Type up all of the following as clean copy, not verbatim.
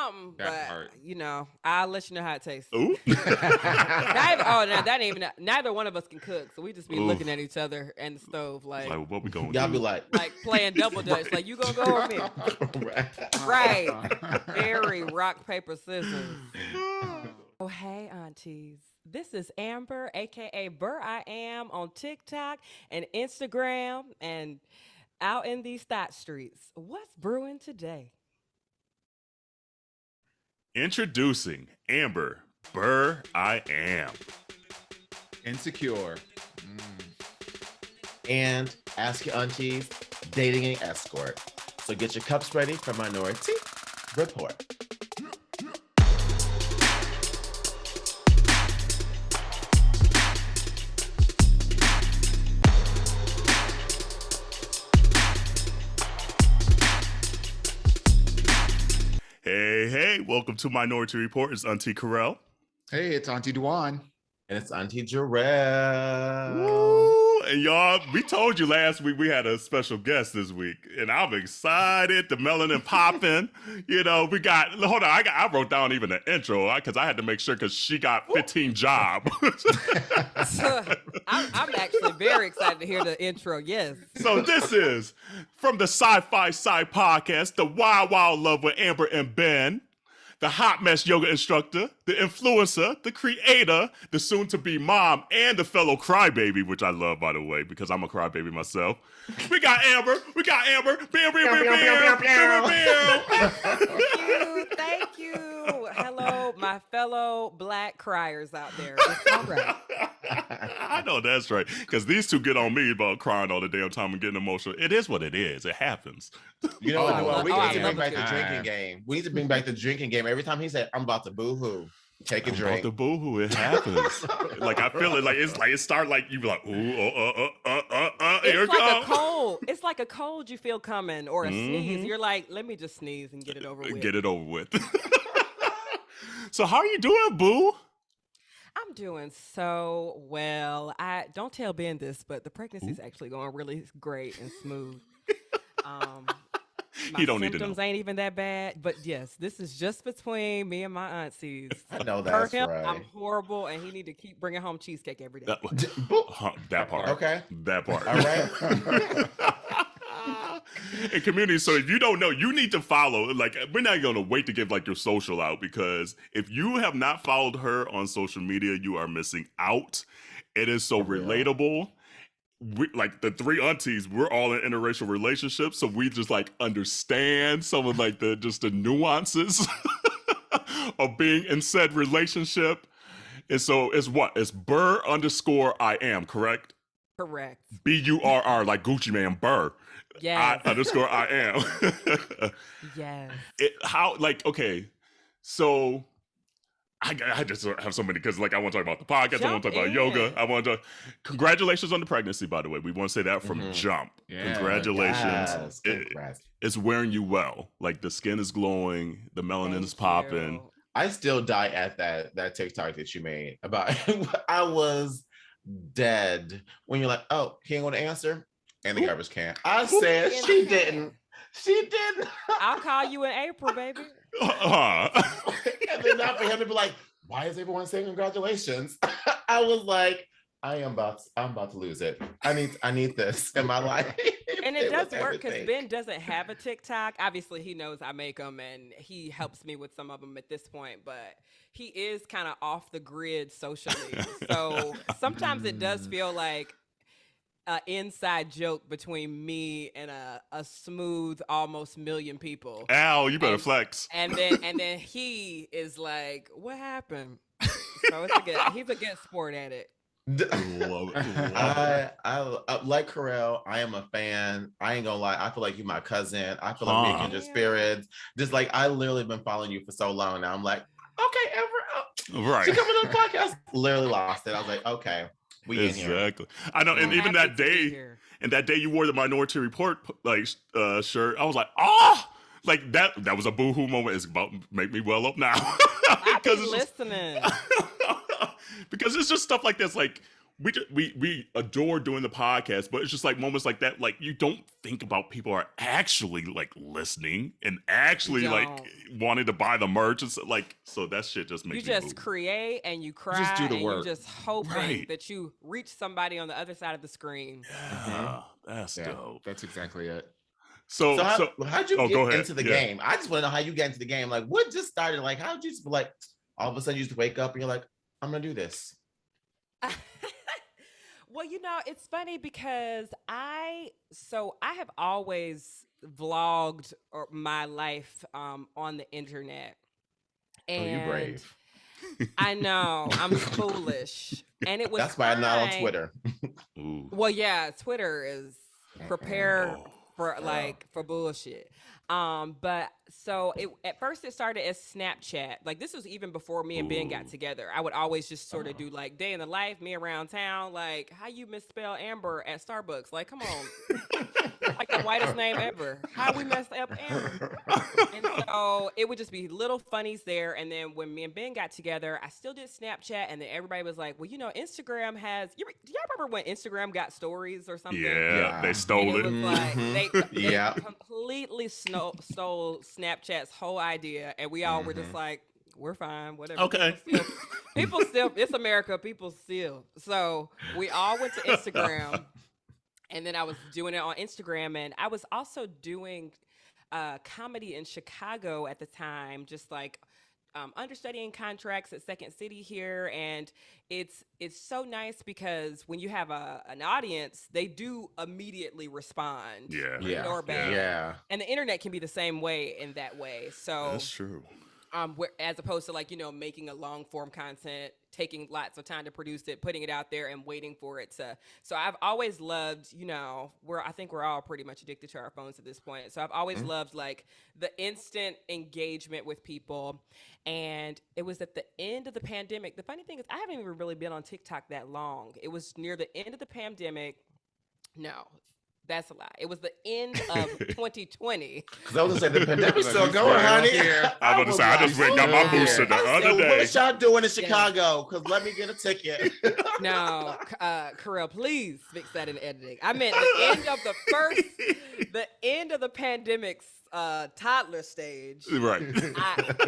something, That part. but I'll let you know how it tastes. Ooh. Neither one of us can cook, so we just be looking at each other and the stove like What we going Y'all to be do? like playing double dutch. Like, you gonna go or me? Right. Very rock, paper, scissors. Oh, hey, aunties. This is Amber, a.k.a. Burr I Am, on TikTok and Instagram and out in these thought streets. What's brewing today? Introducing Amber, Burr I Am. Insecure. and Ask Your Aunties, dating an escort. So get your cups ready for Minority Report. Hey, welcome to Minority Report. It's Auntie Kerel. Hey, it's Auntie Dawon. And it's Auntie Jerrell. Woo! And y'all, we told you last week we had a special guest this week, and I'm excited. The melanin popping. We got. Hold on, I wrote down even the intro because I had to make sure because she got 15 job. I'm actually very excited to hear the intro. Yes. So this is from the Sci-Fi Side Podcast, the Wild Wild Love with Amber and Ben. The hot mess yoga instructor, the influencer, the creator, the soon-to-be mom, and the fellow crybaby, which I love, by the way, because I'm a crybaby myself. We got Amber. Bam. Thank you. Hello, my fellow Black criers out there. It's all right. I know that's right, because these two get on me about crying all the damn time and getting emotional. It is what it is. It happens. You know what? Oh, We I need to love bring back it. the drinking game. We need to bring back the drinking game. Every time he said, I'm about to boo-hoo, take a About drink. the boohoo, it happens. Like I feel it. Like it start like you be like, ooh, here it It's like comes. a cold. It's like a cold you feel coming or a sneeze. You're like, let me just sneeze and get it over with. Get it over with. So how are you doing, boo? I'm doing so well. I don't tell Ben this, but the pregnancy's actually going really great and smooth. My You don't need to know. symptoms ain't even that bad, but yes, this is just between me and my aunties. I know Per that's him, right. I'm horrible, and he need to keep bringing home cheesecake every day. That part. Okay. That part. All right. In community, so if you don't know, you need to follow. Like, we're not gonna wait to give like your social out, because if you have not followed her on social media, you are missing out. It is so relatable. We, like the three aunties, we're all in interracial relationships, so we just like understand some of like the nuances of being in said relationship. And so it's Burr_I am, correct? Correct. BURR, like Gucci Man Burr. Yes. I am. Yes. Okay, so I just have so many, because like I want to talk about the podcast, I want to talk about yoga, I want to. Congratulations on the pregnancy, by the way. We want to say that from jump. Yeah. Congratulations. Yes, congrats. It's wearing you well. Like the skin is glowing, the melanin Thank is popping. you. I still die at that TikTok that you made about I was dead when you're like, oh, he ain't gonna answer, and the garbage can. I said she didn't. She didn't. I'll call you in April, baby. And then not for him to be like, why is everyone saying congratulations? I was like, I'm about to lose it. I need this in my life. And it does was work because everything. Ben doesn't have a TikTok. Obviously, he knows I make them, and he helps me with some of them at this point. But he is kind of off the grid socially, so sometimes it does feel like an inside joke between me and a smooth, almost million people. Al, you better flex. And then he is like, "What happened?" So he's a good sport at it. Love it. I like Kerel. I am a fan. I ain't gonna lie. I feel like you're my cousin. I feel like we're kindred spirits. Just like I literally been following you for so long now. I'm like, okay, Amber, Right. she coming on the podcast. Literally lost it. I was like, okay, we in here. Exactly. I know, and even Happy that to be day, here. and that day you wore the Minority Report shirt, I was like, oh, like that was a boohoo moment. It's about to make me well up now. I be Because it's listening. because it's just stuff like this. Like we adore doing the podcast, but it's just like moments like that, like you don't think about people are actually like listening and actually like wanting to buy the merch and so that shit just makes you me just move. create and you cry just do the and work. you just hoping that you reach somebody on the other side of the screen. Yeah, that's dope. That's exactly it. So how'd you get into the Yeah. game? I just want to know how you got into the game. Like, what just started? Like, how'd you just like all of a sudden you just wake up and you're like, I'm gonna do this? Well, it's funny because I have always vlogged my life on the internet. And you brave. I know, I'm foolish. And it was That's why I'm not on Twitter. Ooh. Well, yeah, Twitter is prepare for bullshit. But so at first it started as Snapchat. Like this was even before me and Ben got together. I would always just sort of do like day in the life, me around town, like how you misspell Amber at Starbucks. Like, come on. Like the whitest name ever. How we messed up Amber. And so it would just be little funnies there. And then when me and Ben got together, I still did Snapchat. And then everybody was like, well, Instagram has, do y'all remember when Instagram got stories or something? Yeah. They stole it. Was like, they completely stole Snapchat's whole idea. And we all were just like, we're fine, whatever. Okay. People still, it's America, people still. So we all went to Instagram. And then I was doing it on Instagram. And I was also doing comedy in Chicago at the time, just like understudying contracts at Second City here. And it's so nice because when you have an audience, they do immediately respond. Yeah. Or bad. Yeah. And the internet can be the same way in that way. So that's true. As opposed to like, making a long form content, taking lots of time to produce it, putting it out there and waiting for it to. So I've always loved, I think we're all pretty much addicted to our phones at this point. So I've always loved like the instant engagement with people. And it was at the end of the pandemic. The funny thing is I haven't even really been on TikTok that long. It was near the end of the pandemic. No. That's a lie. It was the end of 2020. Because I was going to say, the pandemic's still going, honey. I was about to say, I just went and got my booster the other day. What y'all doing in Chicago? Because let me get a ticket. No, Kerel, please fix that in editing. I meant the end of the end of the pandemic's toddler stage. Right.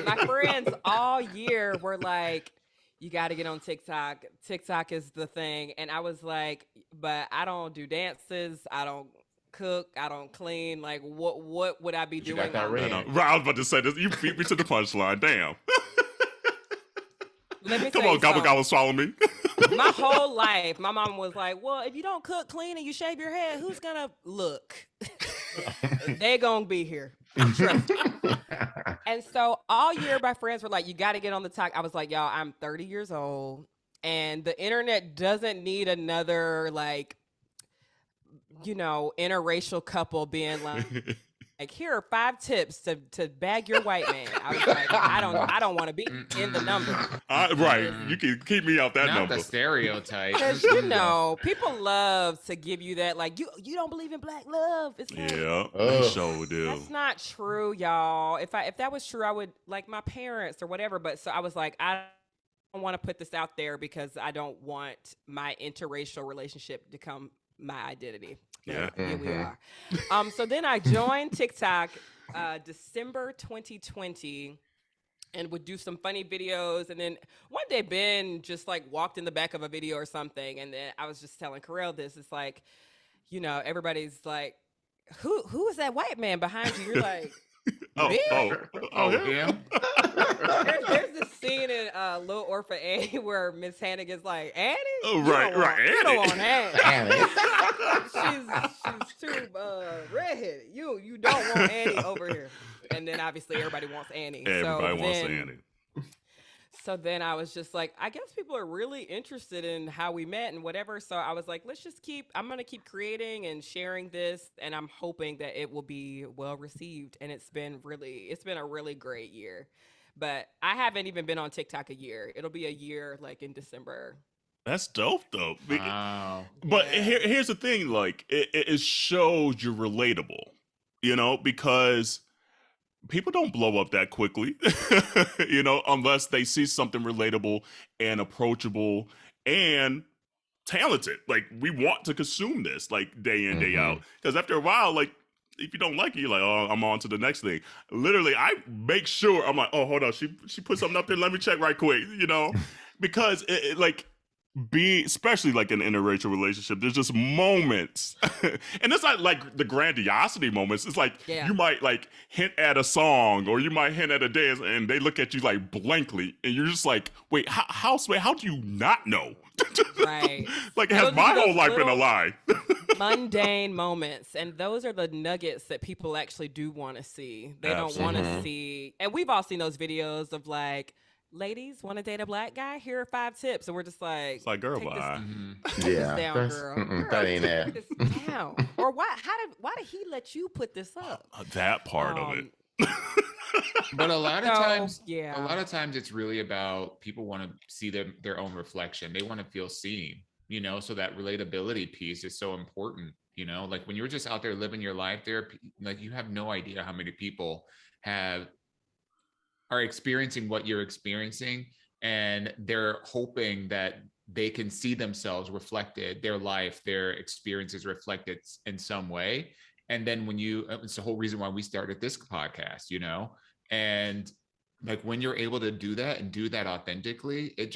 My friends all year were like, you got to get on TikTok. TikTok is the thing. And I was like, but I don't do dances. I don't cook. I don't clean. Like, what would I be doing? Got that ring. Right, I was about to say this. You beat me to the punchline. Damn. Come on, gobble, gobble, swallow me. My whole life, my mom was like, well, if you don't cook, clean, and you shave your head, who's going to look? They're going to be here. Trust me. And so all year, my friends were like, you got to get on the talk. I was like, y'all, I'm 30 years old, and the internet doesn't need another, like, interracial couple being like, here are 5 tips to bag your white man. I was like, I don't want to be in the number. Right. You can keep me out that Not number. the stereotype. Because, people love to give you that, like, you don't believe in black love. It's like, Yeah, they sure do. that's not true, y'all. If that was true, I would, like, my parents or whatever. But so I was like, I don't want to put this out there because I don't want my interracial relationship to become my identity. Yeah. Here we are. So then I joined TikTok December 2020 and would do some funny videos. And then one day Ben just like walked in the back of a video or something. And then I was just telling Kerel this. It's like, everybody's like, who is that white man behind you? You're like, yeah. There's this scene in Little Orphan Annie where Miss Hannah gets like, Annie? Oh, right. You don't want Annie. Annie. she's too redheaded. You don't want Annie over here. And then obviously everybody wants Annie. Everybody wants Annie. So then I was just like, I guess people are really interested in how we met and whatever. So I was like, I'm going to keep creating and sharing this. And I'm hoping that it will be well received. And it's been a really great year. But I haven't even been on TikTok a year. It'll be a year like in December. That's dope though. Wow. But here's the thing, like it shows you're relatable, because people don't blow up that quickly, unless they see something relatable and approachable and talented. Like, we want to consume this like day in, day out. Because after a while, like, if you don't like it, you're like, oh, I'm on to the next thing. Literally, I make sure, I'm like, oh, hold on, she put something up there, let me check right quick, you know? Because like, being, especially like in an interracial relationship, there's just moments and it's not like the grandiosity moments. It's like you might like hint at a song or you might hint at a dance and they look at you like blankly and you're just like, wait, how do you not know? Right. Like, has my whole life been a lie? Mundane moments, and those are the nuggets that people actually do want to see. They don't want to see, and we've all seen those videos of like, ladies want to date a Black guy, here are 5 tips, and we're just like, it's like, girl, take bye. this down, girl. That ain't take it. this down. Or why did he let you put this up? That part of it. But a lot of times it's really about people want to see their own reflection. They want to feel seen, you know, so that relatability piece is so important, you know, like when you're just out there living your life there, like you have no idea how many people are experiencing what you're experiencing, and they're hoping that they can see themselves reflected, their life, their experiences reflected in some way. And then when it's the whole reason why we started this podcast, you know, and like when you're able to do that and do that authentically, it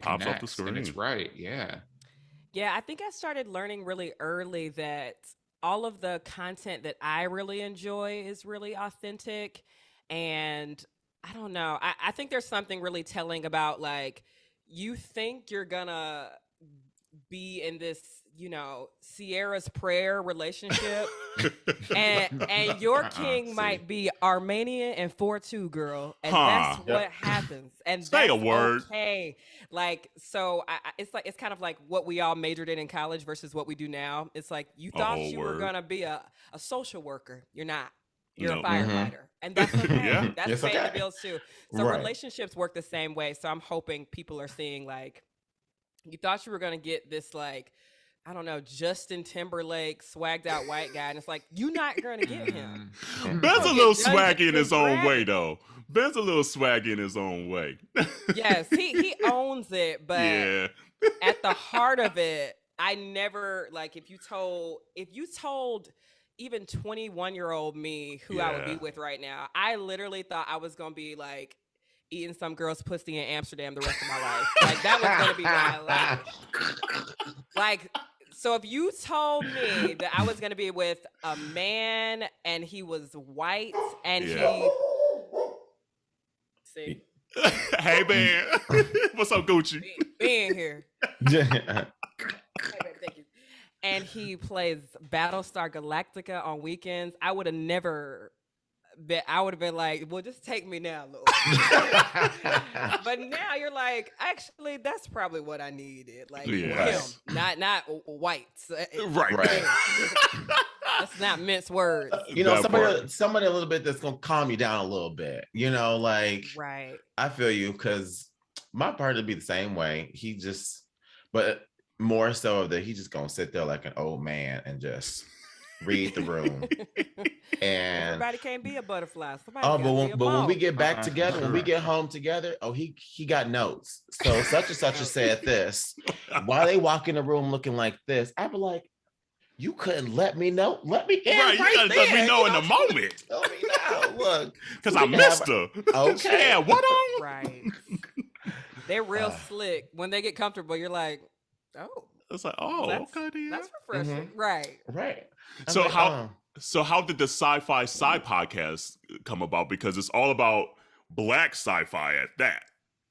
pops off the screen. And it's right. Yeah. Yeah. I think I started learning really early that all of the content that I really enjoy is really authentic. And I don't know, I think there's something really telling about like, you think you're gonna be in this, you know, Sierra's prayer relationship and your king might be Armenian and 4'2", girl, and that's what happens. And say that's a word. Okay, like, so it's kind of like what we all majored in college versus what we do now. It's like you thought you were gonna be a social worker, you're not. You're a firefighter, and that's okay. That's paying the bills too. So relationships work the same way. So I'm hoping people are seeing like, you thought you were gonna get this like, I don't know, Justin Timberlake swagged out white guy, and it's like, you're not gonna get him. Ben's a little swaggy in his own way, though. Ben's a little swaggy in his own way. Yes, he owns it, but at the heart of it, I never, like, if you told even 21-year-old me who I would be with right now, I literally thought I was gonna be like eating some girl's pussy in Amsterdam the rest of my life. Like, that was gonna be my life. Like, so if you told me that I was gonna be with a man and he was white and he see, hey man, what's up, Gucci? Being here. Thank you. And he plays Battlestar Galactica on weekends, I would have never I would have been like, well, just take me now, Lord. But now you're like, actually, that's probably what I needed. Like, him, not whites. Right. Let's not mince words. You know, somebody a little bit that's gonna calm you down a little bit. You know, like, right. I feel you, because my part would be the same way. But more so that he's just gonna sit there like an old man and just read the room. And everybody can't be a butterfly. But when we get back together, when we get home together, he got notes. So such and such said this. While they walk in the room looking like this, I'd be like, you couldn't let me know. Let me in. Right, you gotta let me know in the moment. Tell me now. Look, because I missed her. Okay. Yeah, what on? Right. They're real slick. When they get comfortable, you're like, oh. It's like, okay, dear. That's refreshing. Right. So how did the Sci-Fi Sci podcast come about? Because it's all about Black sci-fi at that.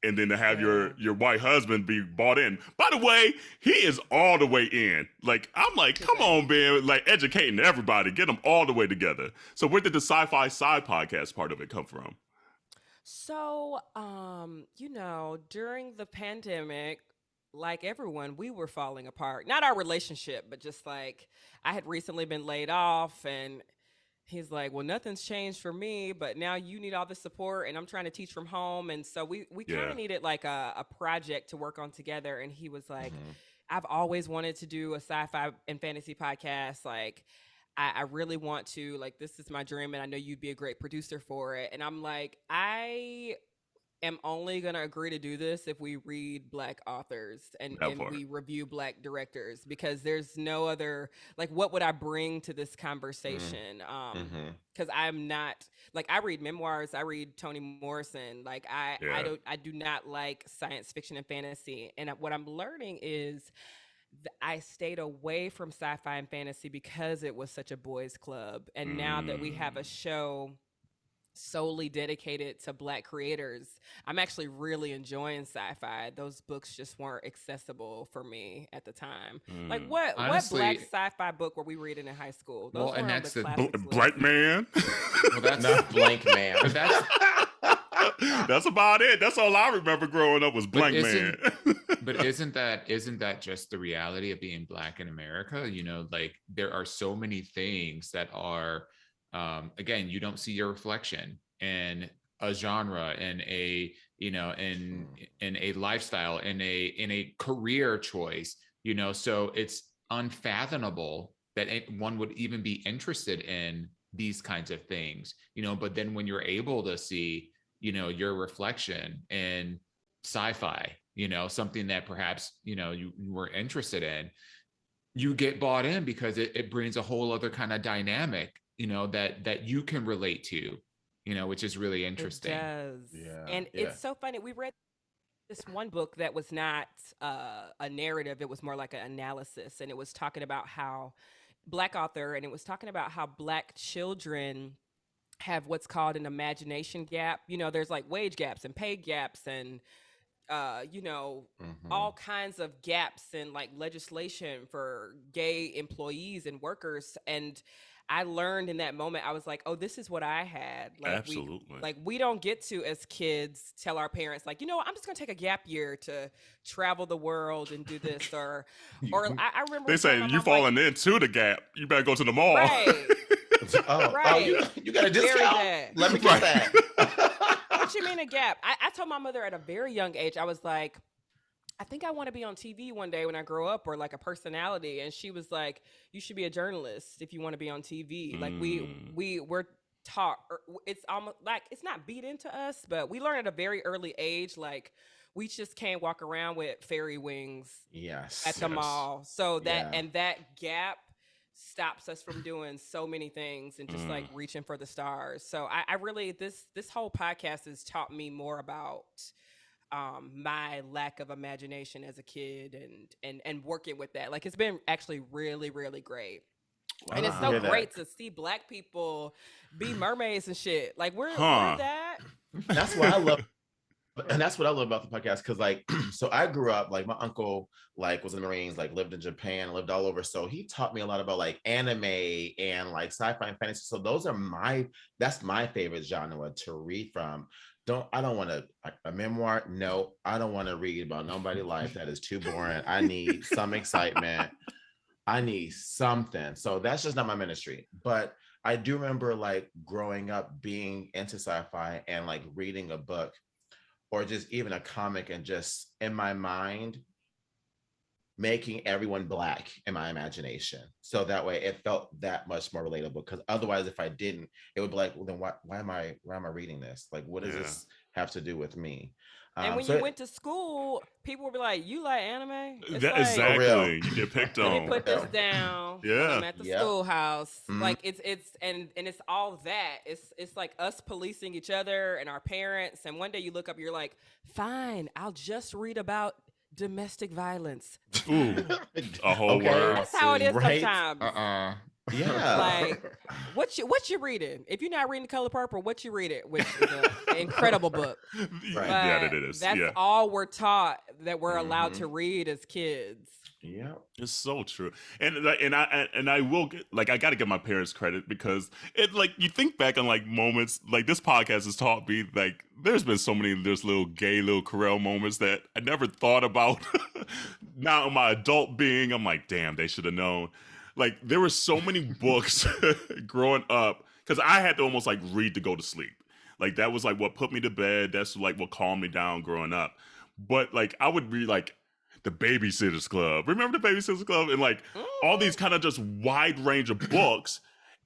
And then to have your white husband be bought in. By the way, he is all the way in. Like, I'm like, come on, Ben, like educating everybody, get them all the way together. So where did the Sci-Fi Sci podcast part of it come from? So, you know, during the pandemic, like everyone, we were falling apart. Not our relationship, but just like, I had recently been laid off, and he's like, well, nothing's changed for me, but now you need all the support, and I'm trying to teach from home. And so we kind of needed like a project to work on together. And he was like, I've always wanted to do a sci-fi and fantasy podcast. Like, I really want to, like, this is my dream, and I know you'd be a great producer for it. And I'm like, am only going to agree to do this if we read Black authors and we review Black directors, because there's no other, like, what would I bring to this conversation? Because I'm not, like, I read memoirs, I read Toni Morrison, like I do not like science fiction and fantasy. And what I'm learning is I stayed away from sci-fi and fantasy because it was such a boys' club. And now that we have a show solely dedicated to Black creators, I'm actually really enjoying sci-fi. Those books just weren't accessible for me at the time. Like honestly, what Black sci-fi book were we reading in high school? Those well, and that's the Blank Man. Well, that's not Blank Man. That's about it. That's all I remember growing up was Blank Man. But isn't that just the reality of being Black in America? You know, like there are so many things that are again, you don't see your reflection in a genre, in a, you know, in a lifestyle, in a career choice, you know, so it's unfathomable that one would even be interested in these kinds of things, you know. But then when you're able to see, you know, your reflection in sci-fi, you know, something that perhaps, you know, you were interested in, you get bought in because it brings a whole other kind of dynamic, you know, that you can relate to, you know, which is really interesting. It does. Yeah. And it's so funny. We read this one book that was not a narrative. It was more like an analysis. And it was talking about how Black author, and it was talking about how Black children have what's called an imagination gap. You know, there's like wage gaps and pay gaps and you know, all kinds of gaps in like legislation for gay employees and workers. And I learned in that moment, I was like, oh, this is what I had. Like, absolutely. We don't get to, as kids, tell our parents, like, you know, I'm just going to take a gap year to travel the world and do this. Or I remember they say you falling into the gap. You better go to the mall. Right. Right. You got a discount. Let me get that. What you mean a gap? I told my mother at a very young age, I was like, I think I want to be on TV one day when I grow up, or like a personality. And she was like, you should be a journalist if you want to be on TV. Like we're taught, it's almost like, it's not beat into us, but we learn at a very early age, like we just can't walk around with fairy wings at the mall. So and that gap stops us from doing so many things and just like reaching for the stars. So I really, this whole podcast has taught me more about my lack of imagination as a kid and working with that. Like, it's been actually really, really great. Wow. And it's so great to see Black people be mermaids and shit. Like we're that. That's why I love. And that's what I love about the podcast, because like, so I grew up, like my uncle like was in the Marines, like lived in Japan, lived all over. So he taught me a lot about like anime and like sci-fi and fantasy. So those are that's my favorite genre to read from. I don't want a memoir. No, I don't want to read about nobody's life. That is too boring. I need some excitement. I need something. So that's just not my ministry. But I do remember like growing up being into sci-fi and like reading a book or just even a comic and just in my mind, making everyone Black in my imagination. So that way it felt that much more relatable. Because otherwise, if I didn't, it would be like, well, then why am I reading this? Like, what does this have to do with me? And when you went to school, people would be like, you like anime? It's like, exactly. You get picked on. Let me put this down. Yeah. I'm at the schoolhouse. Like it's all that. It's like us policing each other and our parents. And one day you look up, you're like, fine, I'll just read about domestic violence. Ooh, a whole word. That's how it is sometimes. Yeah. Like, what you reading? If you're not reading The Color Purple, what you reading? Which is an incredible book. Right. Yeah, it is. That's all we're taught that we're allowed to read as kids. Yeah, it's so true. And I will get, like, I got to give my parents credit, because it, like, you think back on like moments like this podcast has taught me, like there's been so many there's little Kerel moments that I never thought about. Now in my adult being, I'm like, damn, they should have known. Like, there were so many books growing up, because I had to almost like read to go to sleep. Like, that was like what put me to bed. That's like what calmed me down growing up. But like, I would read like the Babysitters Club. Remember the Babysitters Club? And like all these kind of just wide range of books.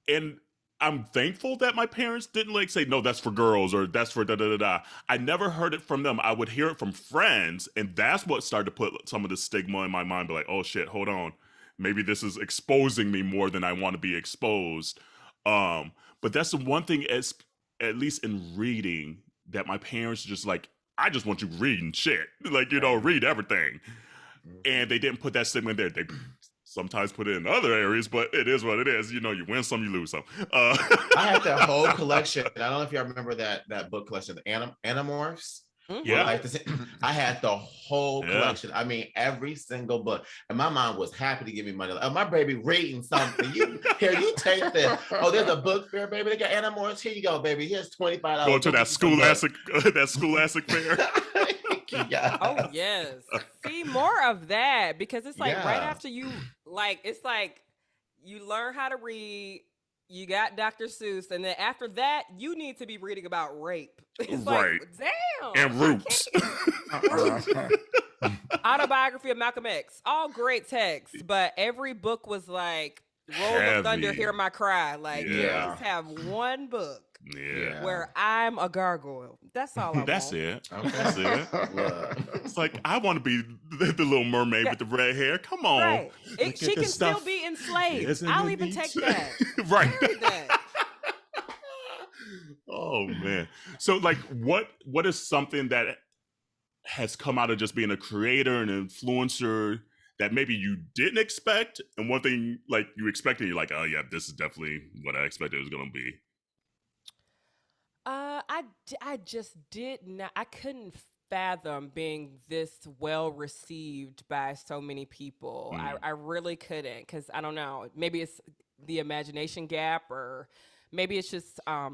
And I'm thankful that my parents didn't like say, no, that's for girls or that's for da da da da. I never heard it from them. I would hear it from friends, and that's what started to put some of the stigma in my mind. Be like, oh shit, hold on, maybe this is exposing me more than I want to be exposed. But that's the one thing, as at least in reading, that my parents just like, I just want you reading shit, like read everything, and they didn't put that stigma in there. They sometimes put it in other areas, but it is what it is. You win some, you lose some. I had that whole collection. I don't know if y'all remember that book collection, the Animorphs. Yeah. I had the whole collection. I mean, every single book. And my mom was happy to give me money. Like, oh, my baby reading something. You take this. Oh, there's a book fair, baby. They got Animorphs. Here you go, baby. Here's $25. Go to that scholastic fair. Yeah. Oh yes. See, more of that, because it's like right after you it's like you learn how to read, you got Dr. Seuss, and then after that you need to be reading about rape. It's right. Like, damn. And Roots. Autobiography of Malcolm X. All great texts, but every book was like Roll the Thunder, Hear My Cry. Like, just have one book. Yeah. Where I'm a gargoyle. That's all I want. That's it. Okay. That's it. It's like, I want to be the little mermaid with the red hair. Come on. Right. She can still be enslaved. I'll even take that. Right. Oh man. So like what is something that has come out of just being a creator and an influencer that maybe you didn't expect, and one thing like you expected, you're like, oh yeah, this is definitely what I expected it was gonna be? I just did not. I couldn't fathom being this well received by so many people. I really couldn't, because I don't know. Maybe it's the imagination gap, or maybe it's just I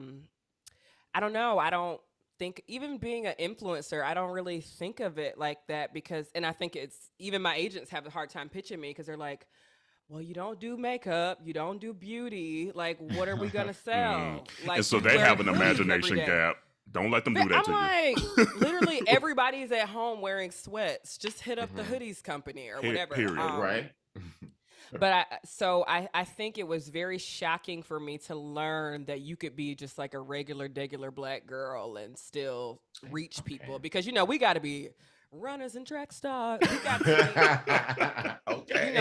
don't know. I don't think, even being an influencer, I don't really think of it like that, because, and I think it's, even my agents have a hard time pitching me, because they're like, well, you don't do makeup, you don't do beauty. Like, what are we gonna sell? Like, and so they have an imagination gap. Don't let them do that I'm to you. Literally, everybody's at home wearing sweats. Just hit up the hoodies company or whatever. Period. Right. But I think it was very shocking for me to learn that you could be just like a regular Black girl and still reach people, because we got to be runners and track stars. We got to be, okay.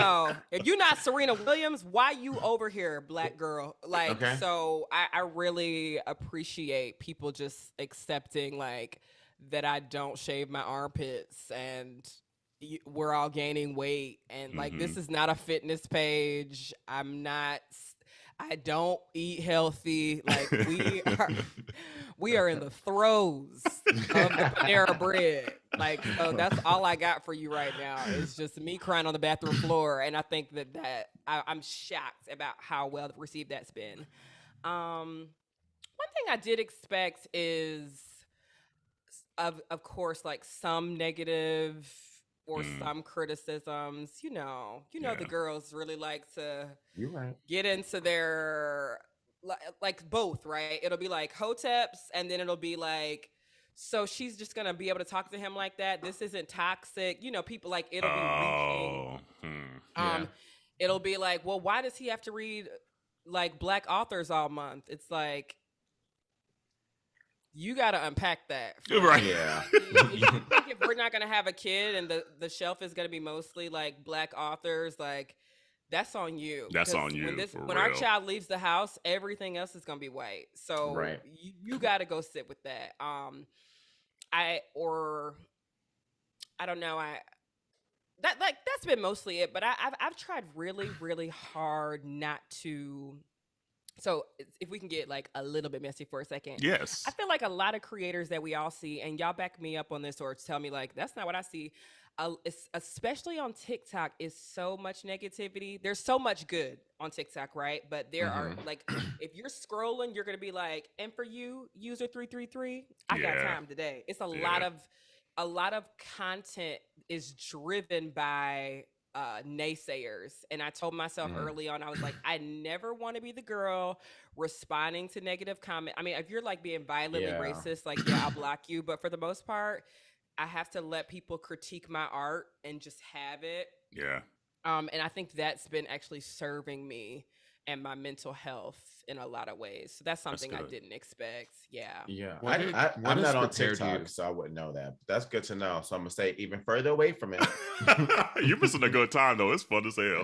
If you're not Serena Williams, why you over here, Black girl? Like, so I really appreciate people just accepting like that I don't shave my armpits, and we're all gaining weight, and like this is not a fitness page. I don't eat healthy. Like, we are in the throes of the Panera bread. Like, so that's all I got for you right now. It's just me crying on the bathroom floor, and I think that I'm shocked about how well received that's been. One thing I did expect is, of course, like some negative or some criticisms. The girls really like to get into their, like both, right? It'll be like hoteps, and then it'll be like, so she's just gonna be able to talk to him like that. This isn't toxic. People like, it'll be reaching. It'll be like, well, why does he have to read like Black authors all month? It's like, you got to unpack that. Right. Yeah. You think if we're not going to have a kid and the shelf is going to be mostly like Black authors, like, that's on you. That's on you. When our child leaves the house, everything else is going to be white. So you got to go sit with that. I don't know. That's been mostly it. But I've tried really, really hard not to. So if we can get like a little bit messy for a second. Yes. I feel like a lot of creators that we all see, and y'all back me up on this or tell me like, that's not what I see. Especially on TikTok, is so much negativity. There's so much good on TikTok, right? But there are like, if you're scrolling, you're going to be like, and for you, user 333, I got time today. It's a lot of content is driven by naysayers. And I told myself early on, I was like, I never want to be the girl responding to negative comment. I mean, if you're like being violently racist, like, I'll block you. But for the most part, I have to let people critique my art and just have it. Yeah. And I think that's been actually serving me and my mental health in a lot of ways. So that's something I didn't expect. Yeah. Yeah. What I'm not on prepared TikTok, you? so I wouldn't know that. But that's good to know. So I'm gonna stay even further away from it. You're missing a good time though. It's fun as hell.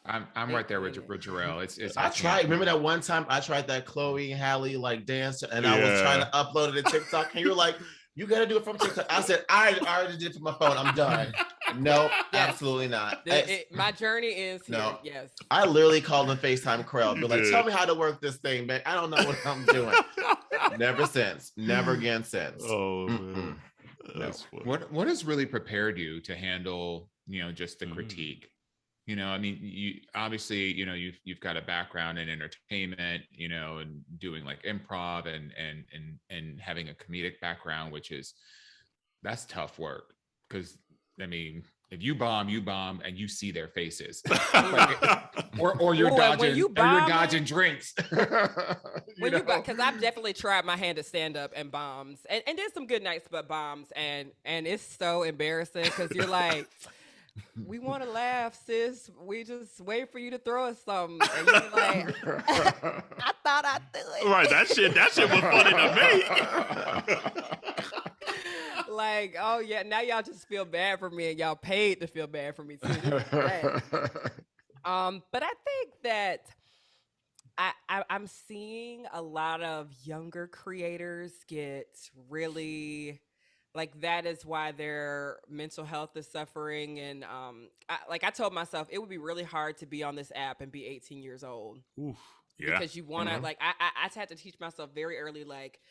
I'm right there with Jerrell. It's I tried. Remember that one time I tried that Chloe Halle like dance, and I was trying to upload it to TikTok, and you were like, "You got to do it from TikTok." I said, "I already did it from my phone. I'm done." Nope, absolutely not. My journey is here. No. Yes. I literally called and FaceTime Kerel, be like, "Tell me how to work this thing, man. I don't know what I'm doing." Never since. Never again since. Oh man. That's funny. What has really prepared you to handle, just the critique? I mean, you obviously, you've got a background in entertainment, and doing like improv and having a comedic background, that's tough work. Because I mean, if you bomb, and you see their faces, or you're dodging drinks. Because I've definitely tried my hand at stand up and bombs, and there's some good nights, but bombs, and it's so embarrassing because you're like, we want to laugh, sis. We just wait for you to throw us something, and you're like, I thought I'd do it. Right, that shit was funny to me. Like, oh yeah, now y'all just feel bad for me, and y'all paid to feel bad for me too. But I think that I'm seeing a lot of younger creators get really, like, that is why their mental health is suffering. And I told myself it would be really hard to be on this app and be 18 years old. Oof, yeah. Because you want to, like, I had to teach myself very early, like,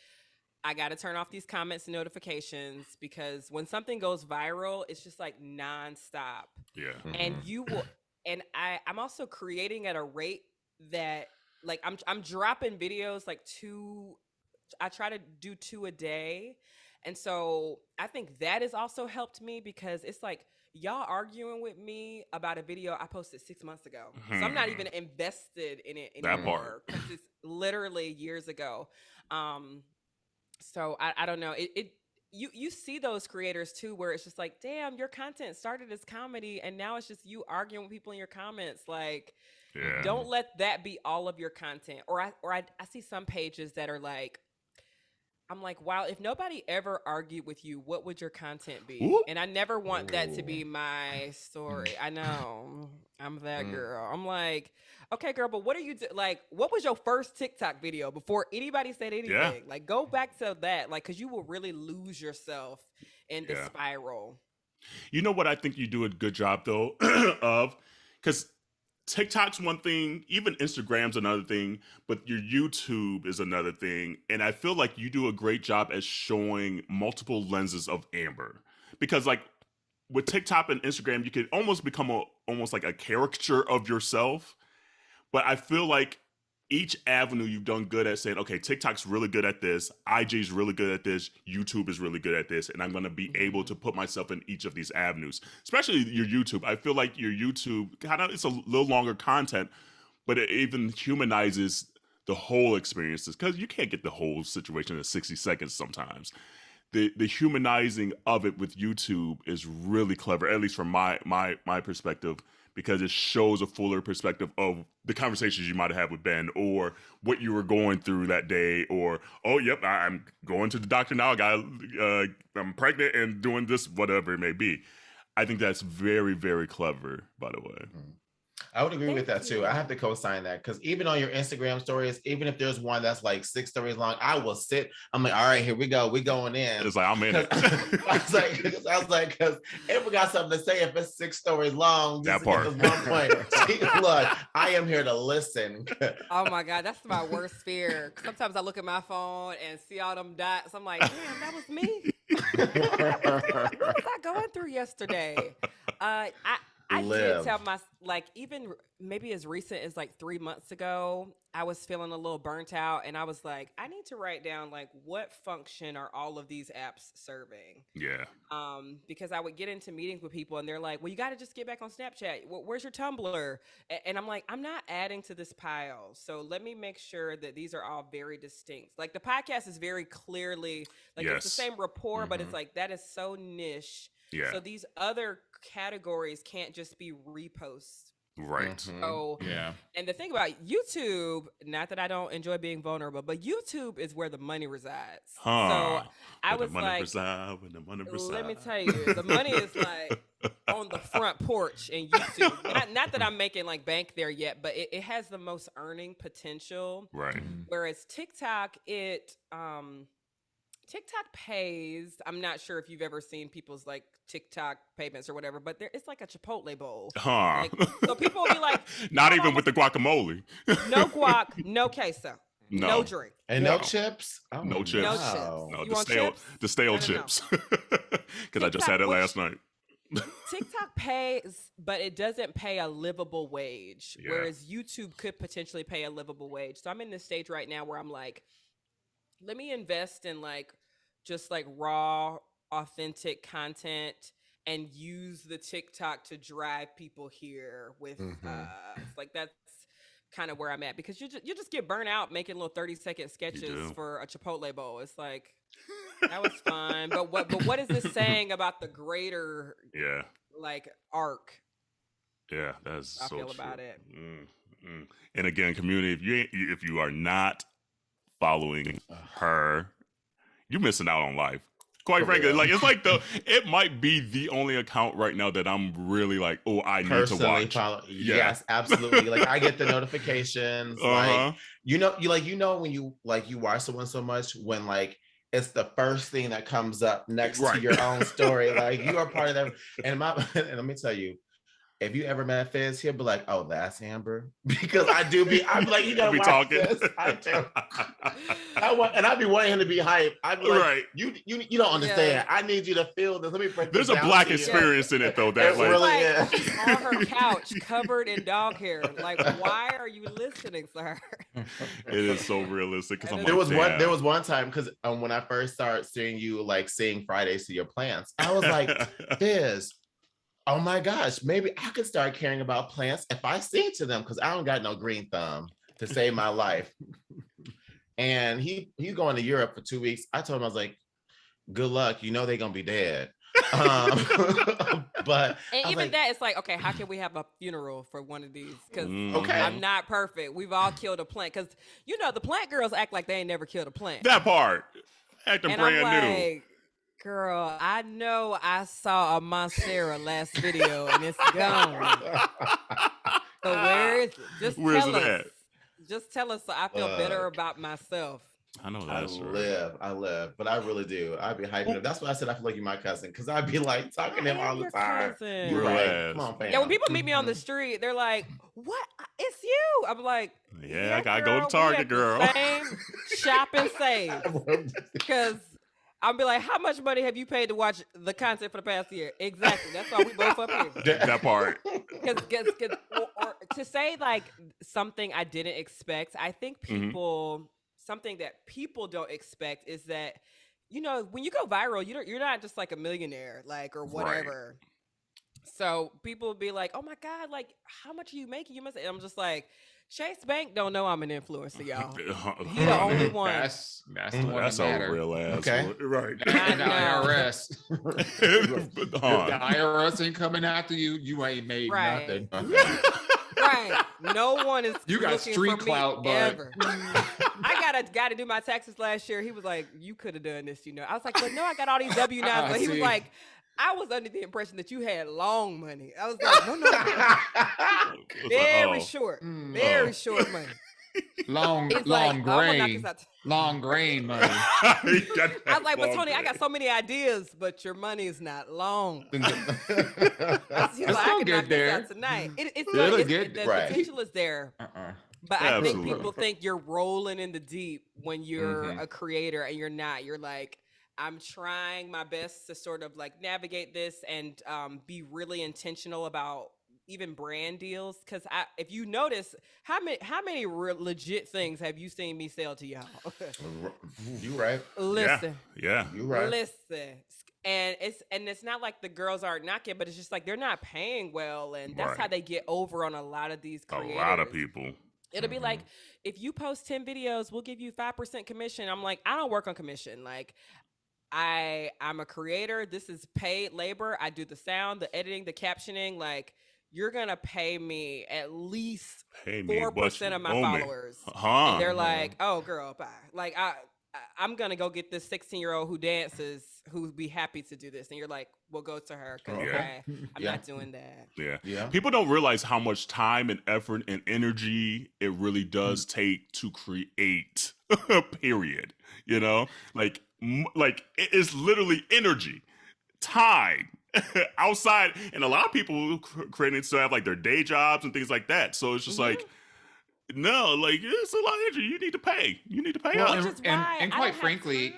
I got to turn off these comments and notifications, because when something goes viral, it's just like nonstop. Yeah. And you will, and I'm also creating at a rate that, like, I'm dropping videos like I try to do 2 a day. And so I think that has also helped me, because it's like, y'all arguing with me about a video I posted 6 months ago. So I'm not even invested in it anymore, because it's literally years ago. So I don't know. You see those creators too, where it's just like, damn, your content started as comedy, and now it's just you arguing with people in your comments. Like, don't let that be all of your content. Or I see some pages that are like, I'm like, wow, if nobody ever argued with you, what would your content be? Ooh. And I never want that to be my story. I know I'm that girl. I'm like, okay, girl, but what are you like? What was your first TikTok video before anybody said anything? Yeah. Like, go back to that, like, because you will really lose yourself in the spiral. You know what I think you do a good job though of, because TikTok's one thing, even Instagram's another thing, but your YouTube is another thing. And I feel like you do a great job at showing multiple lenses of Amber. Because like with TikTok and Instagram, you could almost become almost like a caricature of yourself. But I feel like each avenue you've done good at saying, okay, TikTok's really good at this, IG's really good at this, YouTube is really good at this, and I'm going to be able to put myself in each of these avenues, especially your YouTube. I feel like your YouTube, it's a little longer content, but it even humanizes the whole experiences, because you can't get the whole situation in 60 seconds sometimes. The humanizing of it with YouTube is really clever, at least from my perspective, because it shows a fuller perspective of the conversations you might have had with Ben, or what you were going through that day, or, oh, yep, I'm going to the doctor now. I'm pregnant and doing this, whatever it may be. I think that's very, very clever, by the way. I would agree with that too. I have to co-sign that, because even on your Instagram stories, even if there's one that's like 6 stories long, I will sit. I'm like, all right, here we go. We going in. It's like, I'm in it. I was like, because if we got something to say, if it's 6 stories long, that part. One point. Look, I am here to listen. Oh my God, that's my worst fear. Sometimes I look at my phone and see all them dots. I'm like, damn, that was me. What was I going through yesterday? I did tell even maybe as recent as like 3 months ago, I was feeling a little burnt out, and I was like, I need to write down, like, what function are all of these apps serving? Yeah. Because I would get into meetings with people, and they're like, well, you got to just get back on Snapchat. Where's your Tumblr? And I'm like, I'm not adding to this pile. So let me make sure that these are all very distinct. Like, the podcast is very clearly, like, it's the same rapport, but it's like, that is so niche. Yeah. So these other categories can't just be reposts Right. So, Yeah. and the thing about YouTube, not that I don't enjoy being vulnerable, but YouTube is where the money resides. So I was like, let me tell you, the money is like on the front porch in YouTube. Not that I'm making like bank there yet, but it has the most earning potential. Right. Whereas TikTok, TikTok pays. I'm not sure if you've ever seen people's like TikTok payments or whatever, but it's like a Chipotle bowl. Like, so people will be like, not even with the guacamole. No guac, no queso, no drink, and no chips. Oh, no chips. No chips. No, you the stale chips. Because I just had it last night. TikTok pays, but it doesn't pay a livable wage, whereas YouTube could potentially pay a livable wage. So I'm in this stage right now where I'm like, let me invest in like just like raw, authentic content and use the TikTok to drive people here with like that's kind of where I'm at, because you just get burnt out making little 30-second sketches for a Chipotle bowl. It's like, that was fun, but what is this saying about the greater like arc? Yeah, that's I so feel true. about it. And again, community, if you are not following her, you're missing out on life. Quite frankly, like it might be the only account right now that I'm really like, oh, I need to watch. Follow. Yes, absolutely. Like I get the notifications. Like you know when you watch someone so much when like it's the first thing that comes up next to your own story. Like you are part of that. And let me tell you, if you ever met Fizz, he'll be like, "Oh, that's Amber," because I'm like, you gotta watch talking. this. I do. And I'd be wanting him to be hype. I'd be like, you don't understand. I need you to feel this. Let me break this There's a down Black to experience in it though. That really is. She's on her couch covered in dog hair. Like, why are you listening to her? It is so realistic. There was one time because when I first started seeing you like sing Fridays to Your Plants, I was like, Fizz, oh my gosh, maybe I could start caring about plants if I sing to them, because I don't got no green thumb to save my life. And he going to Europe for 2 weeks. I told him, I was like, good luck. You know they're gonna be dead. But even that, it's like, okay, how can we have a funeral for one of these? Because okay, I'm not perfect. We've all killed a plant. Because the plant girls act like they ain't never killed a plant. That part, acting brand new. Girl, I know I saw a Monstera last video and it's gone. So where is it? Where's it at? Just tell us so I feel better about myself. I know that's I live, but I really do. I'd be hyping up. That's why I said I feel like you're my cousin, because I'd be like talking to him all the time. You're right. Come on, fam. Yeah, when people meet me on the street, they're like, "What? It's you?" I'm like, "Yeah, I gotta go to Target, girl. Same shop and save." Because I'll be like, how much money have you paid to watch the content for the past year? Exactly. That's why we both up here. That part. Or to say like something I didn't expect, I think something that people don't expect is that, when you go viral, you're not just like a millionaire, like, or whatever. Right. So people will be like, oh my God, like, how much are you making? And I'm just like, Chase Bank don't know I'm an influencer, y'all. He the only one. That's the one. That's a real ass. Okay. Right. And the IRS. The IRS ain't coming after you. You ain't made nothing. Right. No one is. You got street clout, but ever. I got to do my taxes last year. He was like, "You could have done this, I was like, "But no, I got all these W-9s." But he was like, I was under the impression that you had long money. I was like, no. Very short money. Long grain money. I was like, but Tony, I got so many ideas, but your money is not long. I can get there tonight. The potential is there. But I think people think you're rolling in the deep when you're a creator, and you're not. You're like, I'm trying my best to sort of like navigate this and be really intentional about even brand deals. Because if you notice, how many legit things have you seen me sell to y'all? You right. Listen. Yeah. You right. Listen. And it's not like the girls aren't knocking, but it's just like they're not paying well, and that's how they get over on a lot of these creators. A lot of people. It'll be like, if you post 10 videos, we'll give you 5% commission. I'm like, I don't work on commission. Like, I'm a creator. This is paid labor. I do the sound, the editing, the captioning. Like, you're gonna pay me at least Pay me 4% of my owe me. followers, Huh. and they're like, "Oh, girl, bye." Like I'm gonna go get this 16-year-old who dances, who'd be happy to do this, and you're like, "Well, go to her because I'm not doing that." Yeah. People don't realize how much time and effort and energy it really does take to create. Period. You know, like it is literally energy, time. Outside, and a lot of people creating still have like their day jobs and things like that. So it's just like, no, like it's a lot of energy. You need to pay. You need to pay Well, up. and quite frankly,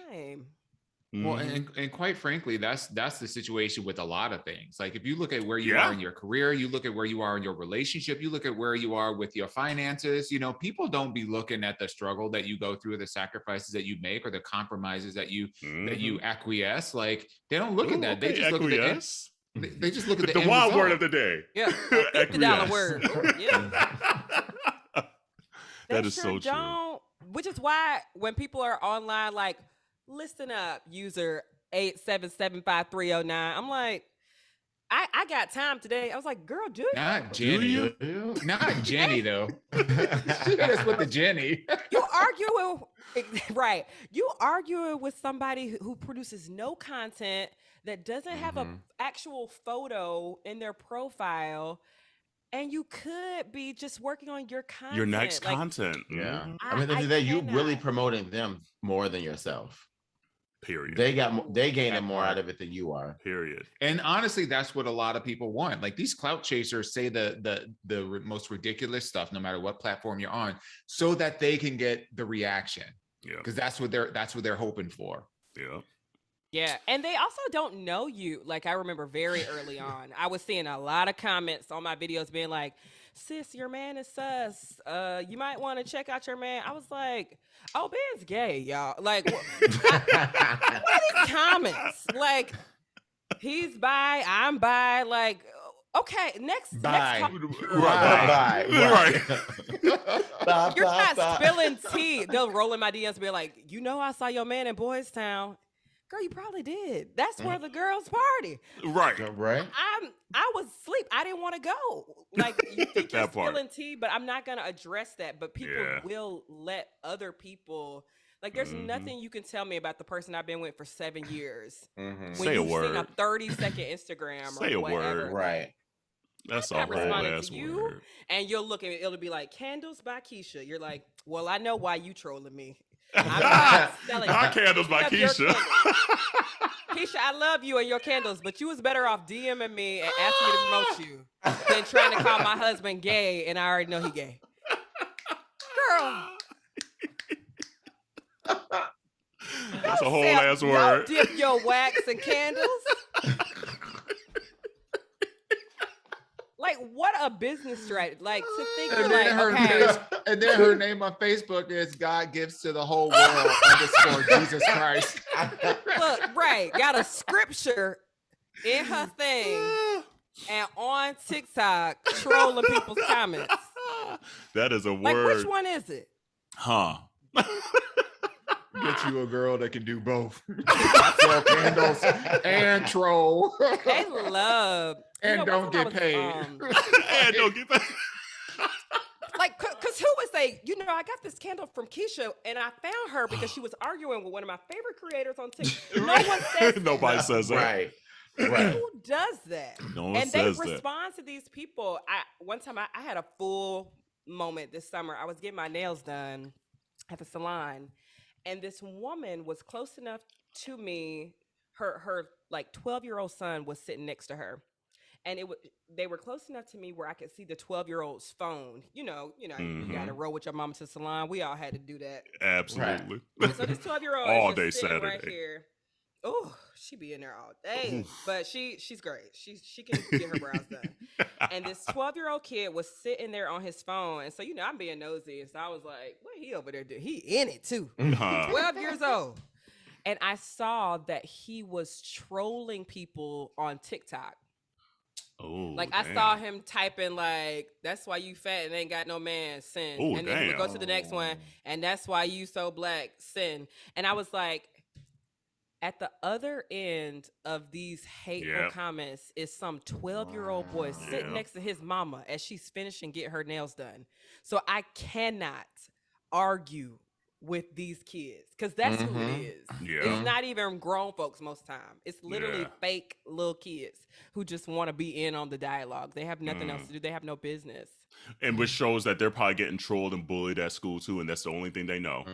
well, Mhm. and quite frankly, that's the situation with a lot of things. Like if you look at where you are in your career, you look at where you are in your relationship, you look at where you are with your finances, you know, people don't be looking at the struggle that you go through, the sacrifices that you make, or the compromises that you acquiesce. Like they don't look at that. They just look at the end. They just look at the end wild result. word of the day. Yeah, $50 word. Ooh, yeah. That is so true. Which is why when people are online, like, listen up, user 8775309. I'm like, I got time today. I was like, girl, do you? Not Jenny. Not Jenny, though. She hit us with the Jenny. You arguing, right. You arguing with somebody who produces no content, that doesn't have an actual photo in their profile. And you could be just working on your content. Your next content. Yeah. I mean, at the end of the day, you really promoting them more than yourself. Period. They gaining more out of it than you are. Period. And honestly, that's what a lot of people want. Like these clout chasers say the most ridiculous stuff, no matter what platform you're on, so that they can get the reaction. Yeah. Because that's what they're hoping for. Yeah. Yeah, and they also don't know you. Like I remember very early on, I was seeing a lot of comments on my videos being like, "Sis, your man is sus. You might want to check out your man." I was like, "Oh, Ben's gay, y'all." Like, what are these comments? Like, he's bi, I'm bi. Like, okay, next Bye. Right. You're not spilling tea. They'll roll in my DMs and be like, "You know, I saw your man in Boys Town." Girl, you probably did. That's where the girls party. Right. I was asleep. I didn't want to go. Like, you think you're spilling tea, but I'm not going to address that. But people will let other people, like, there's nothing you can tell me about the person I've been with for 7 years. When Say a word. Seen a 30-second Instagram Say or a whatever. word. Right. That's I'm all not responding last to you, word. and you'll look at it. It'll be like, "Candles by Keisha." You're like, "Well, I know why you trolling me. I'm not selling Not Candles by Keisha. Keisha, I love you and your candles, but you was better off DMing me and asking me to promote you than trying to call my husband gay, and I already know he gay." Girl. That's a whole ass word. Dip your wax and candles. Like, what a business strategy. Like, to think you're like, okay. And then her name on Facebook is God Gives to the Whole World _ Jesus Christ. Look, right. Got a scripture in her thing and on TikTok trolling people's comments. That is a word. Like, which one is it? Huh. Get you a girl that can do both. Sell candles and troll. They love. And don't get paid. And don't get paid. Like, because who would say, I got this candle from Keisha, and I found her because she was arguing with one of my favorite creators on TikTok. No one says that. Nobody says that. Right. Who does that? No one and says they respond to these people. One time I had a full moment this summer. I was getting my nails done at the salon, and this woman was close enough to me. Her like 12-year-old son was sitting next to her. And they were close enough to me where I could see the 12-year-old's phone. You got to roll with your mom to the salon. We all had to do that. Absolutely. Right. So this 12-year-old all is day just sitting Saturday. right here. Oh, she be in there all day. But she's great. She can get her brows done. And this 12-year-old kid was sitting there on his phone. And so, I'm being nosy. And so I was like, what he over there doing? He in it too. 12 years old. And I saw that he was trolling people on TikTok. Oh, like I saw him typing like, "That's why you fat and ain't got no man, sin." Oh, and then he would go to the next one, and "That's why you so black, sin." And I was like, At the other end of these hateful comments is some 12-year-old boy sitting next to his mama as she's finishing getting her nails done. So I cannot argue with these kids because that's who it is. It's not even grown folks most time. It's literally fake little kids who just want to be in on the dialogue. They have nothing else to do. They have no business. And which shows that they're probably getting trolled and bullied at school too, and that's the only thing they know.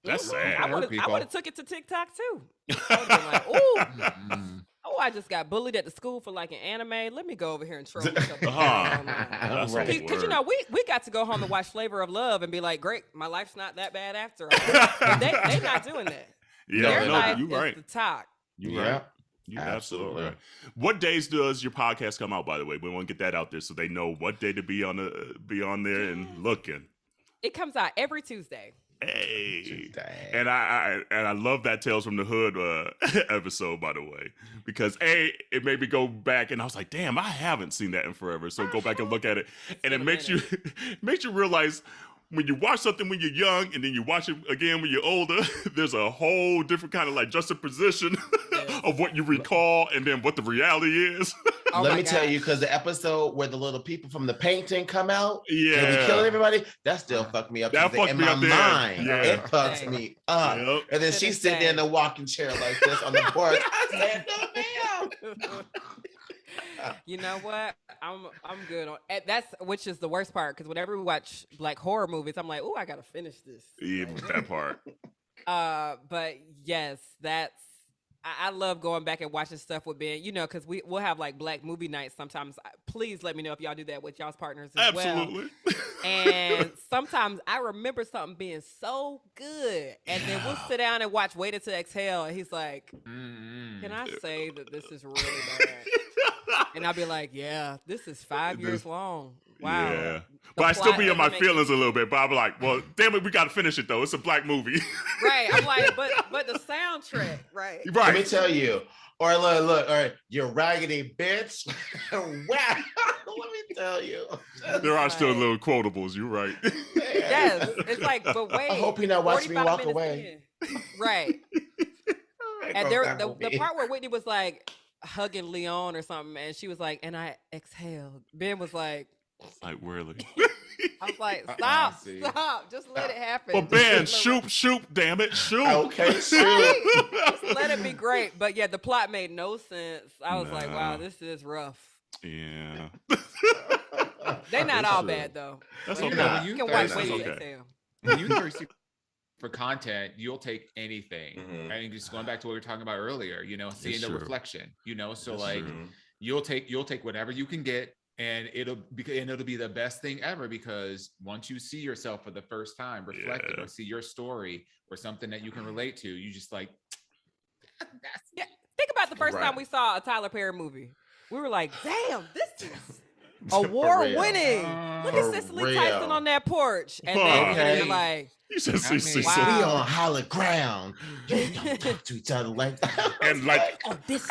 That's sad. I would have took it to TikTok too. I would have been like, ooh. Oh, I just got bullied at the school for like an anime. Let me go over here and troll myself. Because you know, we got to go home and watch Flavor of Love and be like, great, my life's not that bad after all. They not doing that. Their life is the talk. You right. You absolutely right. What days does your podcast come out, by the way? We want to get that out there so they know what day to be on there and looking. It comes out every Tuesday. Hey, and I love that Tales from the Hood episode, by the way, because it made me go back and I was like, damn, I haven't seen that in forever. So go back and look at it, and it makes you realize when you watch something when you're young and then you watch it again when you're older, there's a whole different kind of like juxtaposition of what you recall and then what the reality is. Let me tell you, because the episode where the little people from the painting come out, and be killing everybody, that still fucked me up. That fucked me up. Mind, it fucks me up. And then she's sitting there in the walking chair like this on the porch. I said, no, ma'am. You know what? I'm good on that's, which is the worst part, because whenever we watch like horror movies, I'm like, oh, I gotta finish this. Yeah, that part. But yes, I love going back and watching stuff with Ben, you know, because we'll have like black movie nights sometimes. Please let me know if y'all do that with y'all's partners as Absolutely. Well. And sometimes I remember something being so good, and then we'll sit down and watch Waited to Exhale, and he's like, can I say that this is really bad? And I'll be like, yeah, this is 5 years long. Wow. Yeah. But I still be in my feelings a little bit. But I'll be like, well, damn it, we got to finish it, though. It's a black movie. Right. I'm like, but the soundtrack, right? Let me tell you. Or look, all right, you raggedy bitch. Wow. Let me tell you. There are still little quotables. You're right. Yes. It's like, but wait. I hope you're not watching me walk away. Right. And the part where Whitney was like hugging Leon or something, and she was like, and I exhaled. Ben was like really? I was like, stop, just let it happen. Well, Ben, shoot, damn it, shoot. Okay, shoot. Just let it be great. But yeah, the plot made no sense. I was like, wow, this is rough. Yeah. They're not all bad though. That's okay. You can watch Waiting. When you thirsty for content, you'll take anything. And just going back to what we were talking about earlier, you know, seeing the reflection, you know, so that's like true. you'll take whatever you can get, and it'll be the best thing ever, because once you see yourself for the first time reflected or see your story or something that you can relate to, you just like think about the first time we saw a Tyler Perry movie. We were like, damn, this is award-winning. Look at Cicely Tyson on that porch. And then you're like, you should see Cicely. We on higher ground. You don't talk to each other like that. And like, oh, this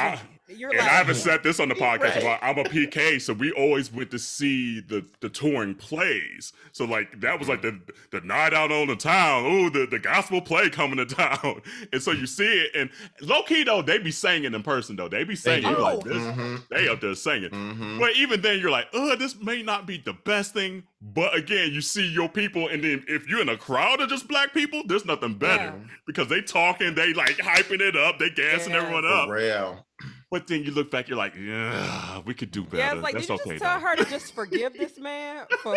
and I haven't said this on the podcast about I'm a PK, so we always went to see the touring plays. So like that was like the night out on the town. Ooh, the gospel play coming to town. And so you see it, and low key though, they be singing in person though. They be singing like this. They up there singing. But even then you're like, this may not be the best thing. But again, you see your people, and then if you're in a crowd of just black people, there's nothing better because they talking, they like hyping it up, they gassing everyone up. For real. But then you look back, you're like, yeah, we could do better. Yeah, it's like, that's did you just tell her to just forgive this man for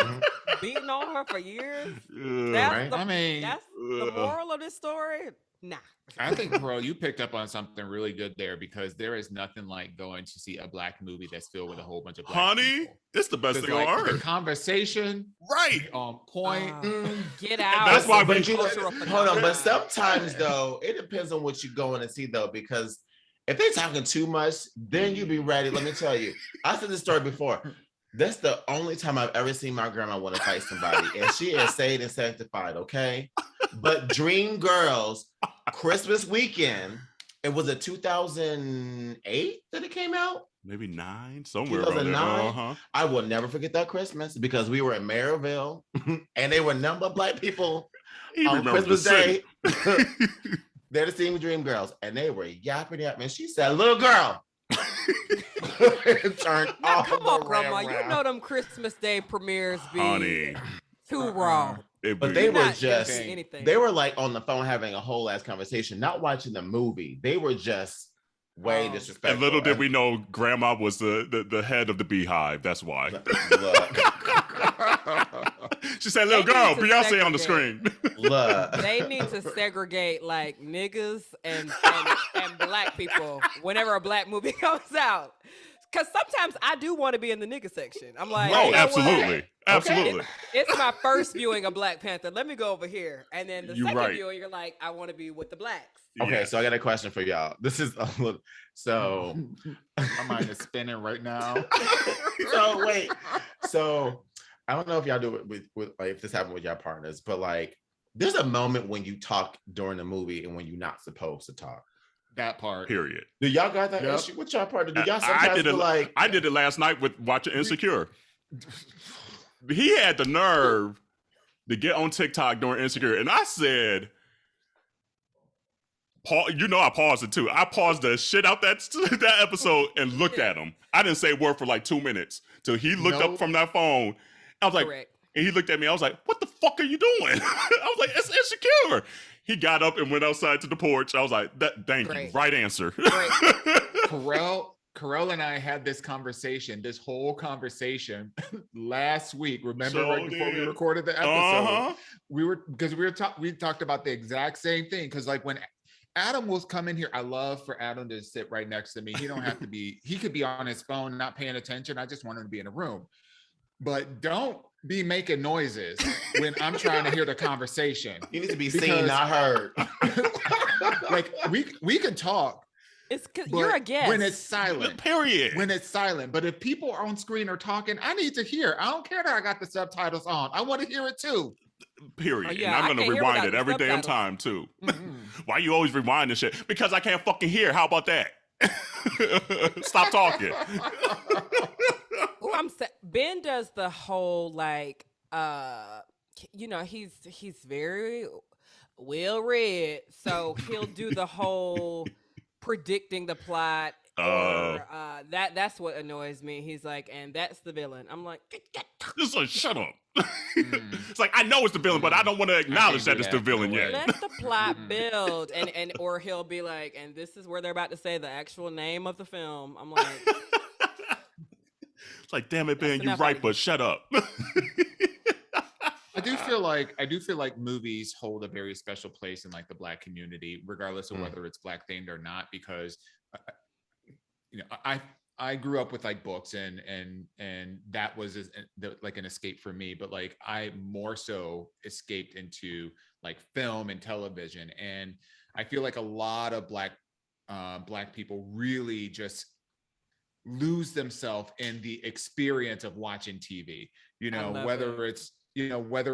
beating on her for years? That's the moral of this story? Nah. I think, bro, you picked up on something really good there, because there is nothing like going to see a black movie that's filled with a whole bunch of black people. It's the best thing on earth. The conversation, on point. Get out. That's why hold on, but sometimes though, it depends on what you're going to see though, because if they're talking too much, then you be ready. Let me tell you, I said this story before. That's the only time I've ever seen my grandma want to fight somebody, and she is saved and sanctified, okay? But Dream Girls, Christmas weekend, it was a 2008 that it came out? Maybe 9, somewhere around there. I will never forget that Christmas, because we were in Maryville, and they were number of black people on Christmas Day. They're the Singing Dream Girls, and they were yapping. And she said, "Little girl." Turned Now, all come the on, way Grandma. around. You know them Christmas Day premieres be Honey. too raw. But they were Not just, anything. they were like on the phone having a whole ass conversation, not watching the movie. They were just way disrespectful. And little did we know Grandma was the head of the beehive. That's why. Look. She said, "Little girl, Beyonce on the screen." Look. They need to segregate like niggas and black people whenever a black movie comes out. Because sometimes I do want to be in the nigga section. I'm like, oh, you know absolutely. what? Absolutely. It's my first viewing of Black Panther. Let me go over here. And then the second right. viewing, you're like, I want to be with the blacks. Okay, so I got a question for y'all. This is so my mind is spinning right now. So wait. So I don't know if y'all do it with like, if this happened with y'all partners, but like there's a moment when you talk during the movie and when you're not supposed to talk. That part. Period. Do y'all got that issue with y'all partner? Do y'all sometimes I did it, feel like I did it last night with watching Insecure. He had the nerve to get on TikTok during Insecure, and I said, you know, I paused it too. I paused the shit out that episode and looked at him. I didn't say a word for like 2 minutes till he looked up from that phone. I was like, and he looked at me. I was like, "What the fuck are you doing?" I was like, "It's Insecure." He got up and went outside to the porch. I was like, "Thank you, right answer." Kerel and I had this whole conversation last week. Remember, right before we recorded the episode, we talked about the exact same thing. Because like when Adam was coming here, I love for Adam to sit right next to me. He don't have to be. He could be on his phone, not paying attention. I just want him to be in a room. But don't be making noises when I'm trying to hear the conversation. You need to be seen, not heard. Like we can talk. It's because you're a guest. When it's silent. Period. When it's silent. But if people are on screen or talking, I need to hear. I don't care that I got the subtitles on. I want to hear it too. Period. And I'm going to rewind it every damn time too. Why you always rewind this shit? Because I can't fucking hear. How about that? Stop talking. Ben does the whole like you know, he's very well read, so he'll do the whole predicting the plot. Or that's what annoys me. He's like, and that's the villain. I'm like, it's like, shut up. It's like, I know it's the villain, but I don't want to acknowledge that it's the villain yet. Let the plot build, and or he'll be like, and this is where they're about to say the actual name of the film. I'm like, it's like, damn it, Ben, you're right, but shut up. I do feel like movies hold a very special place in like the Black community, regardless of whether it's Black themed or not, because you know, I grew up with like books and that was like an escape for me, but like I more so escaped into like film and television, and I feel like a lot of Black people really just lose themselves in the experience of watching TV, you know, whether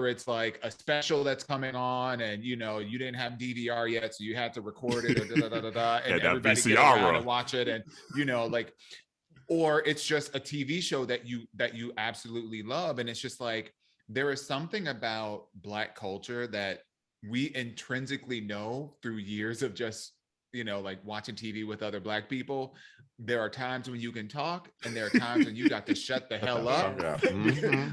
it's like a special that's coming on and, you know, you didn't have DVR yet, so you had to record it and everybody get around and watch it. And, you know, like, or it's just a TV show that you absolutely love. And it's just like, there is something about Black culture that we intrinsically know through years of just, you know, like watching TV with other Black people. There are times when you can talk and there are times when you got to shut the hell up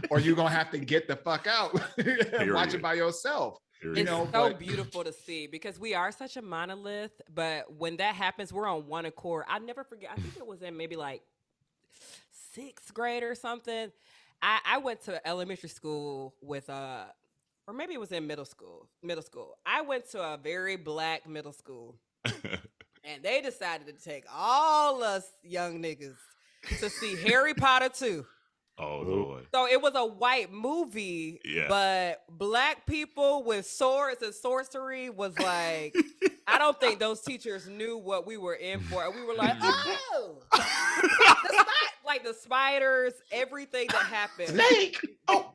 or you're going to have to get the fuck out and watch it by yourself. It's so beautiful to see because we are such a monolith, but when that happens, we're on one accord. I'll never forget. I think it was in maybe like 6th grade or something. I went to elementary school with or maybe it was in middle school. I went to a very Black middle school. And they decided to take all us young niggas to see Harry Potter 2. Oh, Lord. So it was a white movie, but Black people with swords and sorcery was like, I don't think those teachers knew what we were in for. And we were like, oh, like the spiders, everything that happened. Snake. Oh.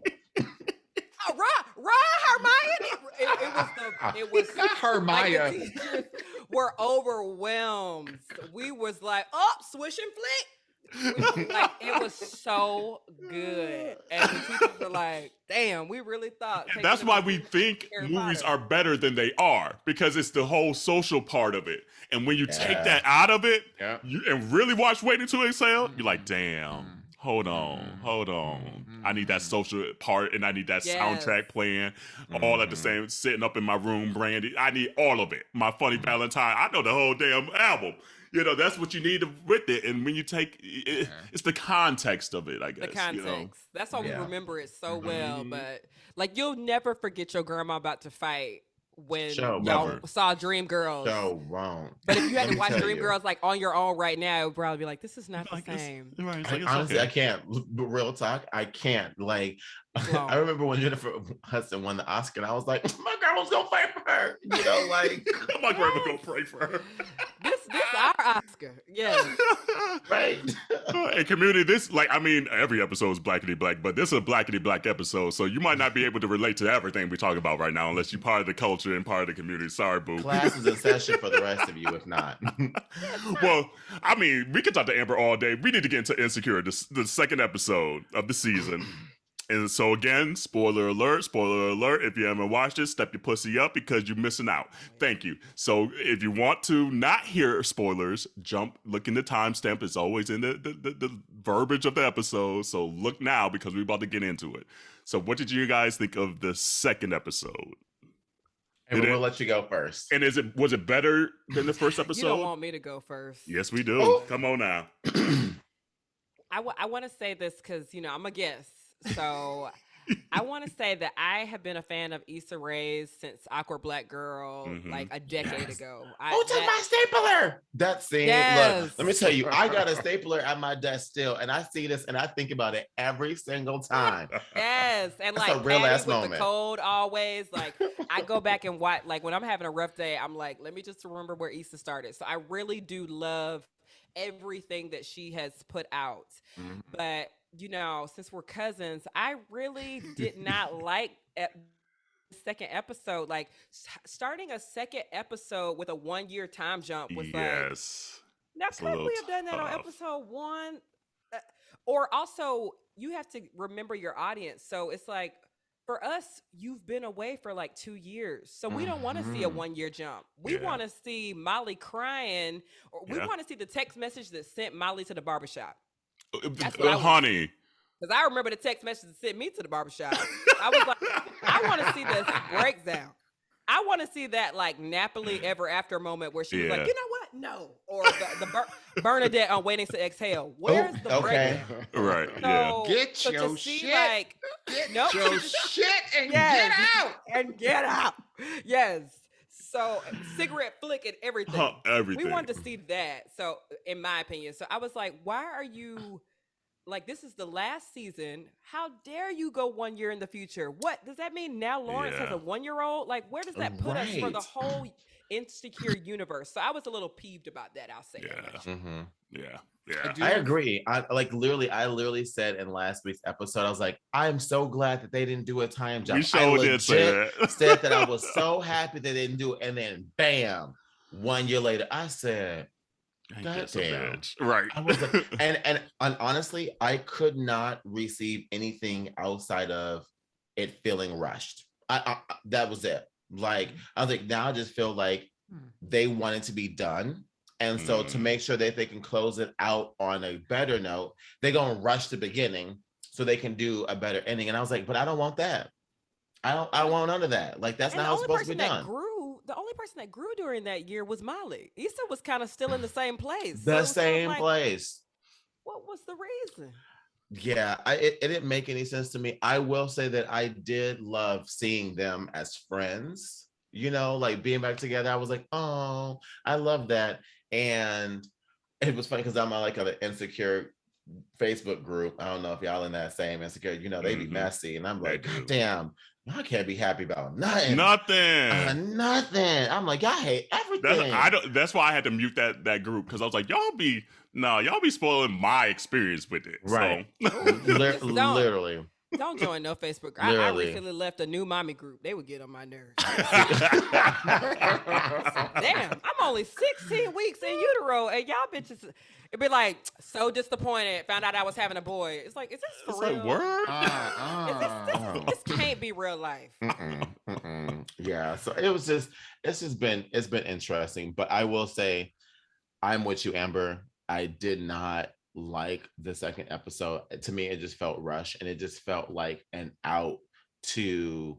Hermione. It was not Hermione. Like the teachers were overwhelmed. We was like, oh, swish and flick. Like it was so good, and the teachers were like, "Damn, we really thought." And that's why we think movies are better than they are, because it's the whole social part of it. And when you take that out of it, and really watch Waiting to Exhale, you're like, damn, hold on. I need that social part, and I need that soundtrack playing all at the same, sitting up in my room, Brandy. I need all of it. My Funny Valentine. I know the whole damn album. You know, that's what you need with it. And when you take it, it's the context of it, I guess. The context. You know? That's why we remember it so well. But like, you'll never forget your grandma about to fight when y'all saw Dreamgirls. So wrong. But if you had to watch Dreamgirls like on your own right now, it would probably be like, this is not the same. Like, honestly, I can't. Real talk, I can't. Like, I remember when Jennifer Hudson won the Oscar, and I was like, my grandma's gonna fight for her. You know, like my grandma's gonna pray for her. This our Oscar. Yes. Right. And Community, this, like, I mean, every episode is blackity black, but this is a blackity black episode, so you might not be able to relate to everything we talk about right now unless you're part of the culture and part of the community. Sorry, boo. Class is in session for the rest of you, if not. Well, I mean, we could talk to Amber all day. We need to get into Insecure, the second episode of the season. And so again, spoiler alert, if you haven't watched it, step your pussy up because you're missing out. Thank you. So if you want to not hear spoilers, look in the timestamp. It's always in the verbiage of the episode. So look now because we're about to get into it. So what did you guys think of the second episode? And we'll let you go first. And was it better than the first episode? You don't want me to go first. Yes, we do. Come on now. I want to say this because, I'm a guest. So I want to say that I have been a fan of Issa Rae's since Awkward Black Girl, like a decade ago. Take my stapler. That scene. Look, let me tell you, I got a stapler at my desk still, and I see this and I think about it every single time. Yes. And that's like a real ass with moment. The code always, like I go back and watch, like when I'm having a rough day, I'm like, let me just remember where Issa started. So I really do love everything that she has put out. But since we're cousins, I really did not like the second episode. Like starting a second episode with a 1-year time jump was like, now couldn't we have done that on episode 1? Or also, you have to remember your audience. So it's like, for us, you've been away for like 2 years. So we don't want to see a 1-year jump. We want to see Molly crying, or we want to see the text message that sent Molly to the barbershop. Honey. Because I remember the text message that sent me to the barbershop. I was like, I want to see this breakdown. I want to see that like Napoli Ever After moment where she was like, you know what? No. Or the Bernadette on Waiting to Exhale. Where's the breakdown? Right. So, get your shit. Like, get your shit and get out. And get out. Yes. So cigarette flick and everything. Everything. We wanted to see that. So in my opinion. So I was like, why are you like, this is the last season. How dare you go 1 year in the future? What does that mean? Now Lawrence has a 1-year-old? Like, where does that put us for the whole Insecure universe? So I was a little peeved about that. I'll say that much. Yeah. I agree. I literally said in last week's episode, I was like, I'm so glad that they didn't do a time jump. You sure did say that. Said that I was so happy they didn't do it. And then bam, 1 year later, I said, God damn. Right. I was like, and honestly, I could not receive anything outside of it feeling rushed. I that was it. Like, I was like, now I just feel like they wanted to be done. And so to make sure that they can close it out on a better note, they're going to rush the beginning so they can do a better ending. And I was like, but I don't want that. I want none of that. Like, that's not how it's supposed to be done. The only person that grew during that year was Molly. Issa was kind of still in the same place. The same place. What was the reason? Yeah, it didn't make any sense to me. I will say that I did love seeing them as friends, like being back together. I was like, oh, I love that. And it was funny because I'm on like an Insecure Facebook group. I don't know if y'all in that same Insecure, they be messy. And I'm like, God damn, I can't be happy about nothing. Nothing. I'm like, y'all hate everything. That's why I had to mute that group, because I was like, y'all be spoiling my experience with it. Right. So. Literally. Don't join no Facebook. I recently left a new mommy group. They would get on my nerves. Damn, I'm only 16 weeks in utero, and y'all bitches, it'd be like, so disappointed. Found out I was having a boy. It's like, is this for real? Like, word? This can't be real life. Yeah. So it's been interesting. But I will say, I'm with you, Amber. I did not like the second episode. To me, it just felt rushed, and it just felt like an out to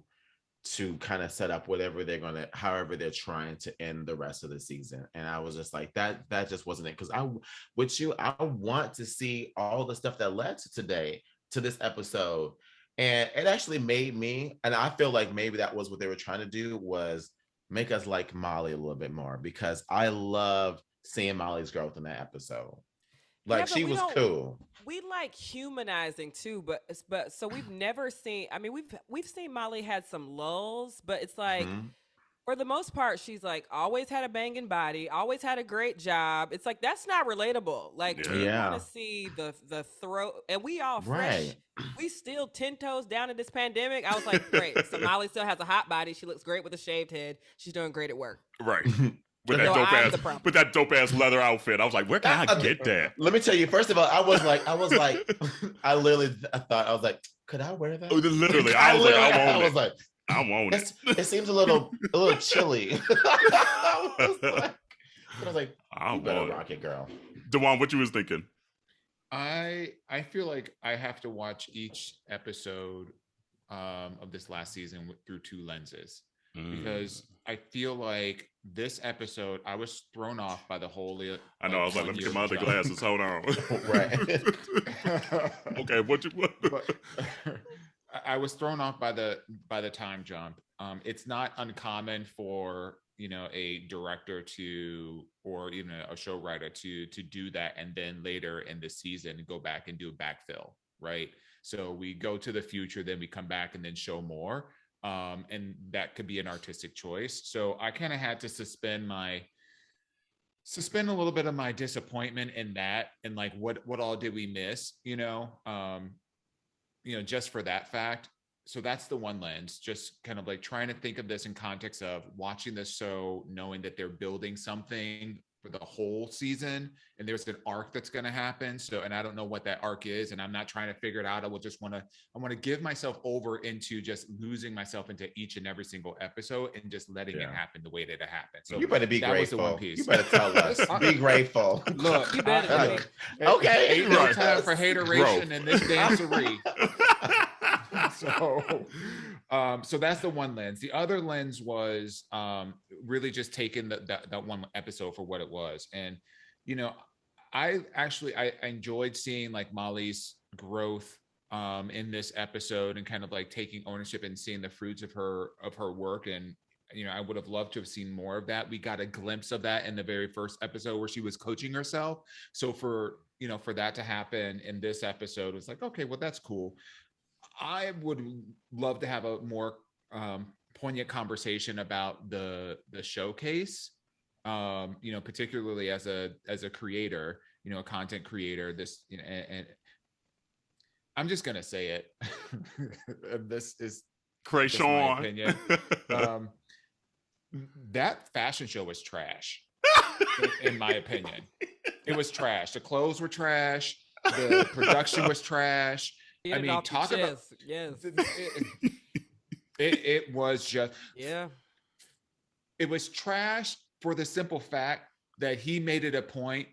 kind of set up however they're trying to end the rest of the season. And I was just like, that just wasn't it. Because I want to see all the stuff that led to this episode. And it actually made me, and I feel like maybe that was what they were trying to do, was make us like Molly a little bit more, because I love seeing Molly's growth in that episode. Like, she was cool. We like humanizing too, but so we've never seen. I mean, we've seen Molly had some lulls, but it's like for the most part, she's like always had a banging body, always had a great job. It's like that's not relatable. Like we want to see the throat, and we all fresh. Right. We still 10 toes down in this pandemic. I was like, great. So Molly still has a hot body. She looks great with a shaved head. She's doing great at work. Right. With that dope ass leather outfit. I was like, where can I get that? Let me tell you, first of all, I was like, I thought, could I wear that? Oh, literally, I want it. It seems a little chilly. I was like, you better rock it, girl. Dawon, what you was thinking? I feel like I have to watch each episode of this last season through two lenses, because I feel like this episode, I was thrown off by the whole. I know. I was like, let me get my other glasses. Hold on. Right. Okay. What? I was thrown off by the time jump. It's not uncommon for a director or even a show writer to do that, and then later in the season go back and do a backfill, right? So we go to the future, then we come back and then show more. And that could be an artistic choice. So I kind of had to suspend a little bit of my disappointment in that, and like what all did we miss, just for that fact. So that's the one lens, just kind of like trying to think of this in context of watching this show, knowing that they're building something for the whole season, and there's an arc that's going to happen. So, and I don't know what that arc is, and I'm not trying to figure it out. I want to give myself over into just losing myself into each and every single episode and just letting it happen the way that it happened. So you better be grateful. Was the One Piece. You better tell us. Be grateful. Look, you better be. Okay. Ain't no time for hateration in this dancery. So that's the one lens. The other lens was really just taking that one episode for what it was. And, I enjoyed seeing like Molly's growth in this episode, and kind of like taking ownership and seeing the fruits of her work. And, I would have loved to have seen more of that. We got a glimpse of that in the very first episode where she was coaching herself. So for that to happen in this episode, it was like, okay, well, that's cool. I would love to have a more poignant conversation about the showcase, particularly as a creator, a content creator. This, and I'm just gonna say it. This is my opinion. That fashion show was trash, in my opinion. It was trash. The clothes were trash. The production was trash. I mean, talk about it was just it was trash for the simple fact that he made it a point.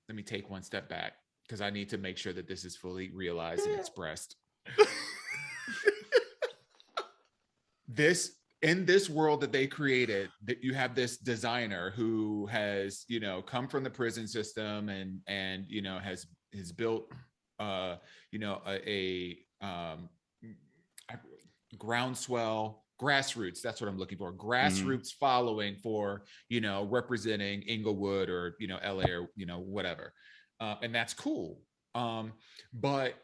Let me take one step back, because I need to make sure that this is fully realized and expressed. In this world that they created, that you have this designer who has, come from the prison system and has built a groundswell, grassroots, that's what I'm looking for, grassroots following for, representing Inglewood or, LA or, whatever. And that's cool. But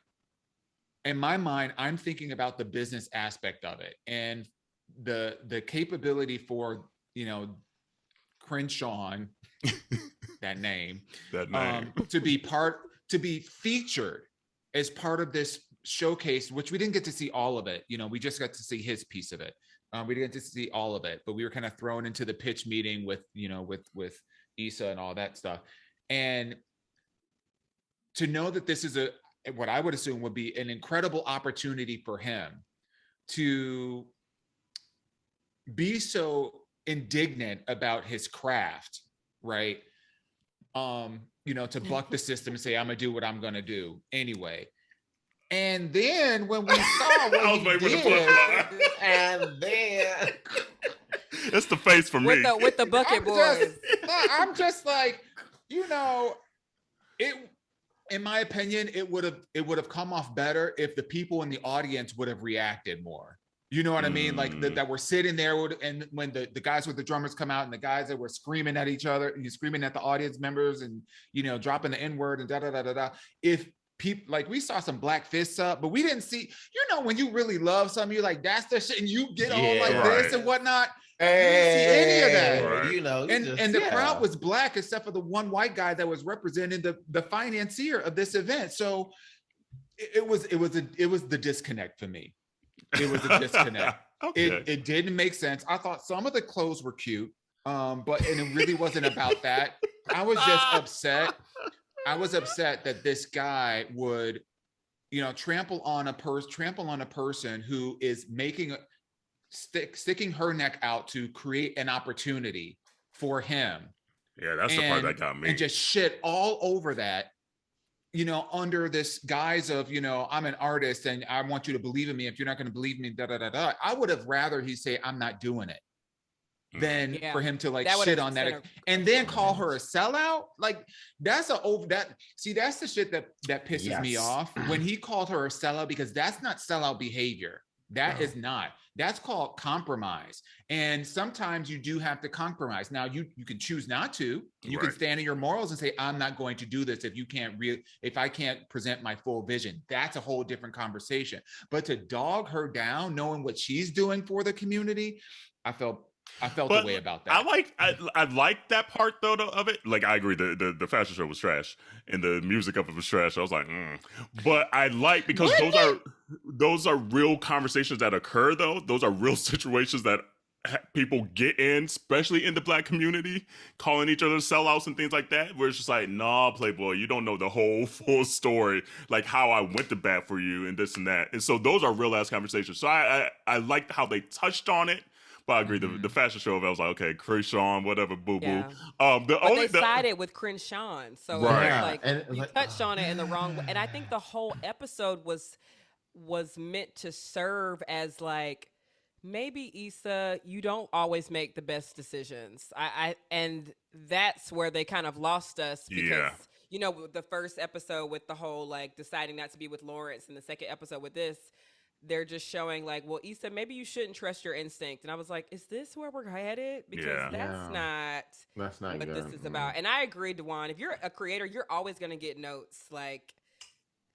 in my mind, I'm thinking about the business aspect of it, and the capability for, Crenshaw, that name, to be featured as part of this showcased, which we didn't get to see all of it. You know, we just got to see his piece of it. We didn't get to see all of it, but we were kind of thrown into the pitch meeting with, you know, with Issa and all that stuff. And to know that this is what I would assume would be an incredible opportunity for him to be so indignant about his craft, right? You know, to buck the system and say, I'm gonna do what I'm gonna do anyway. And then when we saw what he did, and then it's the face for me. With the bucket boys. I'm just like, you know, in my opinion, it would have come off better if the people in the audience would have reacted more. You know what I mean? Like that we're sitting there, and when the guys with the drummers come out and the guys that were screaming at each other, and screaming at the audience members, and, you know, dropping the N-word and da-da-da-da-da. If people, like, we saw some black fists up, but we didn't see, you know, when you really love something, you're like, that's the shit, and you get all like this and whatnot. You didn't see any of that. Right. You know, and the crowd was black except for the one white guy that was representing the financier of this event. So it was the disconnect for me. It was a disconnect. Okay. It didn't make sense. I thought some of the clothes were cute, but it really wasn't about that. I was just upset. I was upset that this guy would, you know, trample on a person who is sticking her neck out to create an opportunity for him. Yeah, that's the part that got me. And just shit all over that, you know, under this guise of, you know, I'm an artist and I want you to believe in me. If you're not going to believe me, da-da-da-da. I would have rather he say, I'm not doing it, than for him to like shit on that and then call her a sellout. Like, that's that's the shit that pisses me off when he called her a sellout, because that's not sellout behavior. That is not. That's called compromise. And sometimes you do have to compromise. Now you can choose not to. You can stand in your morals and say, I'm not going to do this if I can't present my full vision. That's a whole different conversation. But to dog her down, knowing what she's doing for the community, I felt the way about that. I like that part though of it. Like, I agree, the fashion show was trash and the music of it was trash. I was like, but I like, because those are real conversations that occur though. Those are real situations that people get in, especially in the black community, calling each other sellouts and things like that, where it's just like, nah, Playboy, you don't know the whole full story, like how I went to bat for you and this and that. And so those are real ass conversations. So I liked how they touched on it. But I agree, the fashion show, I was like, okay, Crenshaw, whatever, boo-boo. Yeah. They sided with Crenshaw, so like, you touched on it in the wrong way. And I think the whole episode was meant to serve as like, maybe Issa, you don't always make the best decisions. And that's where they kind of lost us, because you know, the first episode with the whole like deciding not to be with Lawrence, and the second episode with this, they're just showing like, well, Issa, maybe you shouldn't trust your instinct. And I was like, is this where we're headed? Because that's not what good. This is about. And I agree, Dawon, if you're a creator, you're always going to get notes. Like,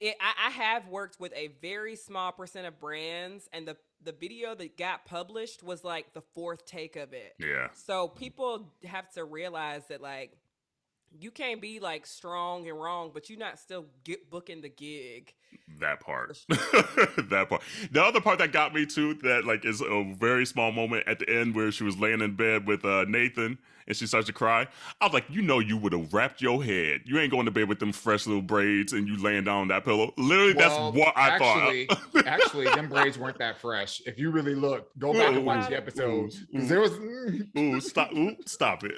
I have worked with a very small percent of brands, and the video that got published was like the fourth take of it. Yeah. So people have to realize that, like, you can't be like strong and wrong, but you're not still booking the gig. That part. Sure. That part. The other part that got me too, that like is a very small moment at the end where she was laying in bed with Nathan and she starts to cry. I was like, you know, you would have wrapped your head. You ain't going to bed with them fresh little braids and you laying down on that pillow. Literally, that's what I thought. Actually, them braids weren't that fresh. If you really look, go back and watch the episode. There was stop it.